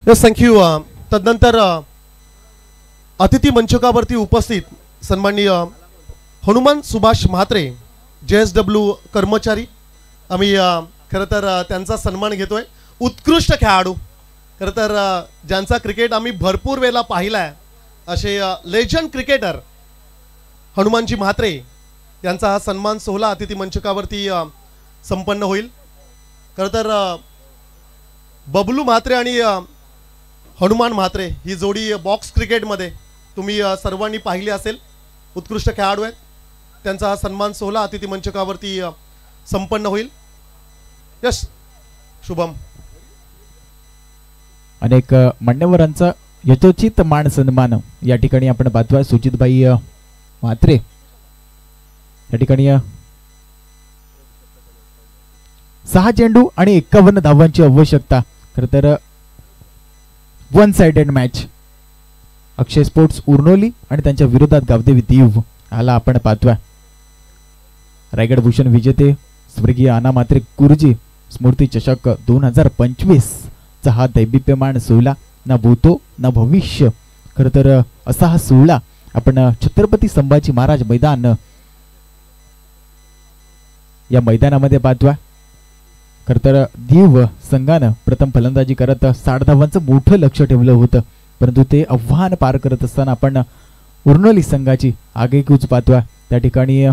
थँक्यू. तदनंतर अतिथी मंचकावरती उपस्थित सन्माननीय हनुमान सुभाष म्हात्रे JSW कर्मचारी. आम्ही खरं तर त्यांचा सन्मान घेतोय. उत्कृष्ट खेळाडू, खरं तर ज्यांचा क्रिकेट आम्ही भरपूर वेळेला पाहिला आहे असे लेजंड क्रिकेटर हनुमानजी म्हात्रे यांचा हा सन्मान सोहळा अतिथी मंचकावरती संपन्न होईल. खरं तर बबलू म्हात्रे आणि हनुमान म्हात्रे ही जोडी बॉक्स क्रिकेटमध्ये तुम्ही सर्वांनी पाहिली असेल. उत्कृष्ट खेळाडू आहेत. त्यांचा हा सन्मान सोहळा अतिथी मंचकावरती संपन्न होईल. यस शुभम. अनेक मान्यवरांचा यथोचित मान सन्मान या ठिकाणी आपण पाहतोय. सुजितभाई म्हात्रे या ठिकाणी 6 चेंडू आणि 51 धावांची आवश्यकता. खरं तर वन साइडेड मॅच अक्षय स्पोर्ट्स उर्नोली आणि त्यांच्या विरोधात गावदेवी दीव आला आपण पाहतोय. रायगड भूषण विजेते स्वर्गीय आना म्हात्रे गुरुजी स्मृती चषक 2025 चा हा दैदिप्यमान सोहळा ना भूतो ना भविष्य. खरं तर असा हा सोहळा आपण छत्रपती संभाजी महाराज मैदान या मैदानामध्ये पाहतोय. खरं तर दीव संघानं प्रथम फलंदाजी करत 60 धावांचं मोठं लक्ष ठेवलं होतं परंतु ते आव्हान पार करत असताना आपण उर्नोली संघाची आगेकूच पाहतोय. त्या ठिकाणी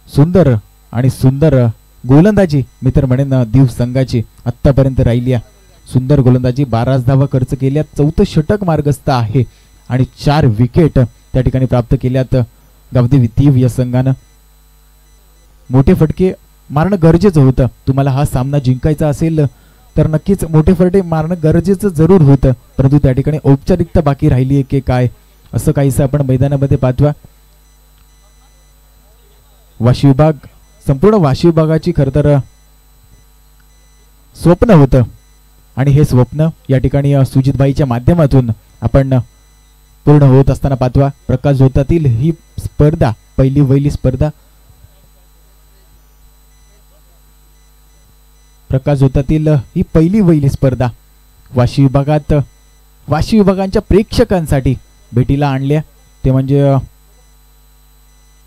सुंदर आणि सुंदर गोलंदाजी मित्र म्हणेन दीव संघाची आतापर्यंत राहिली आहे. सुंदर गोलंदाजी, 12 धावा खर्च केल्यात, 4थं षटक मार्गस्थ आहे आणि 4 विकेट त्या ठिकाणी प्राप्त केल्यात गावदेवी दीव या संघानं. मोठे फटके मारणं गरजेचं होतं. तुम्हाला हा सामना जिंकायचा असेल तर नक्कीच मोठे फटके मारणं गरजेचं जरूर होतं परंतु त्या ठिकाणी औपचारिकता बाकी राहिली आहे की काय असं काहीसं आपण मैदानामध्ये पाहतोय. वाशी विभाग, संपूर्ण वाशी विभागाची खरं तर स्वप्न होतं आणि हे स्वप्न या ठिकाणी सुजितभाईच्या माध्यमातून आपण पूर्ण होत असताना पाहतोय. प्रकाश झोतातील ही स्पर्धा पहिली स्पर्धा, प्रकाश होतातील ही पहिली स्पर्धा वाशी विभागांच्या प्रेक्षकांसाठी भेटीला आणल्या. ते म्हणजे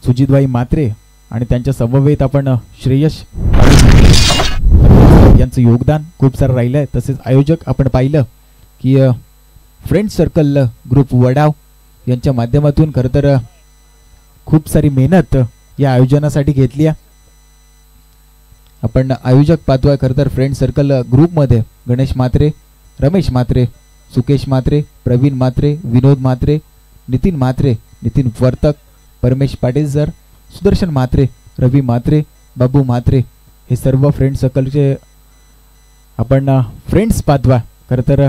सुजितभाई म्हात्रे आणि त्यांच्या समवेत आपण श्रेयश यांचं योगदान खूप सारं राहिलं आहे. तसेच आयोजक आपण पाहिलं की फ्रेंड सर्कल ग्रुप वडाव यांच्या माध्यमातून खरं तर खूप सारी मेहनत या आयोजनासाठी घेतली आहे. आपण आयोजक पाहतोय खरं तर फ्रेंड सर्कल ग्रुपमध्ये गणेश म्हात्रे, रमेश म्हात्रे, सुकेश म्हात्रे, प्रवीण म्हात्रे, विनोद म्हात्रे, नितीन म्हात्रे, नितीन वर्तक, परमेश पाटील सर, सुदर्शन म्हात्रे, रवी म्हात्रे, बाबू म्हात्रे हे सर्व फ्रेंड सर्कलचे आपण फ्रेंड्स पाहतोय. खरं तर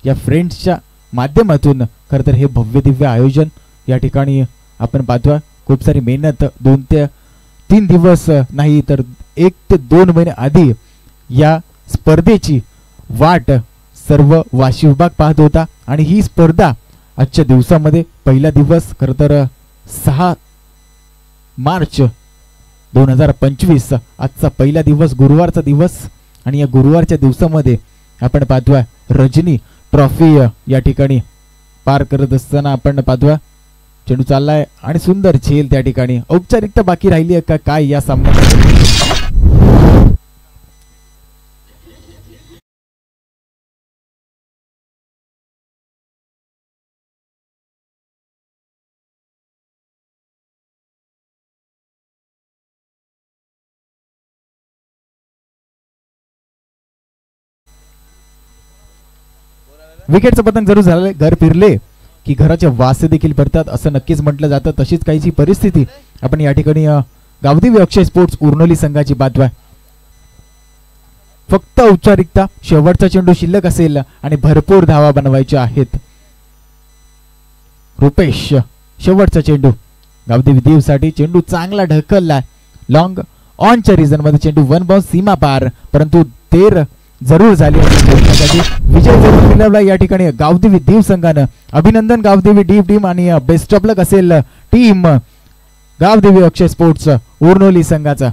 या फ्रेंड्सच्या माध्यमातून खरं तर हे भव्य दिव्य आयोजन या ठिकाणी आपण पाहतोय. खूप सारी मेहनत 2 ते 3 दिवस नाही तर 1 ते 2 महिने आधी या स्पर्धेची वाट सर्व वाशी विभाग पाहत होता आणि ही स्पर्धा आजच्या दिवसामध्ये पहिला दिवस खरं तर 6 मार्च 2025 आजचा पहिला दिवस, गुरुवारचा दिवस. आणि या गुरुवारच्या दिवसामध्ये आपण पाहतोय रजनी ट्रॉफी या ठिकाणी पार करत असताना आपण पाहतोय चेंडू चाललाय आणि सुंदर झेल त्या ठिकाणी. औपचारिकता बाकी राहिली आहे का काय या सामन्यामध्ये? विकेटचं पतन जरूर झालं. घर फिरले की घराचे वासे देखील भरतात असं नक्कीच म्हटलं जातं. तशीच काहीची परिस्थिती आपण या ठिकाणी गावदेवी अक्षय स्पोर्ट्स उर्नोली संघाची बातमी. फक्त औपचारिकता, शेवटचा चेंडू शिल्लक असेल आणि भरपूर धावा बनवायच्या आहेत. रुपेश, शेवटचा चेंडू गावदेवी देवसाठी. चेंडू चांगला ढकलला लॉंग ऑनच्या रिझन मध्ये. चेंडू 1 बाउंस सीमा पार, परंतु देर जरूर झाली. विजय जरूर मिळवला या ठिकाणी गावदेवी देव संघानं. अभिनंदन गावदेवी डीप टीम आणि बेस्ट ऑफ लक असेल टीम गावदेवी अक्षय स्पोर्ट्स उर्नोली संघाचा.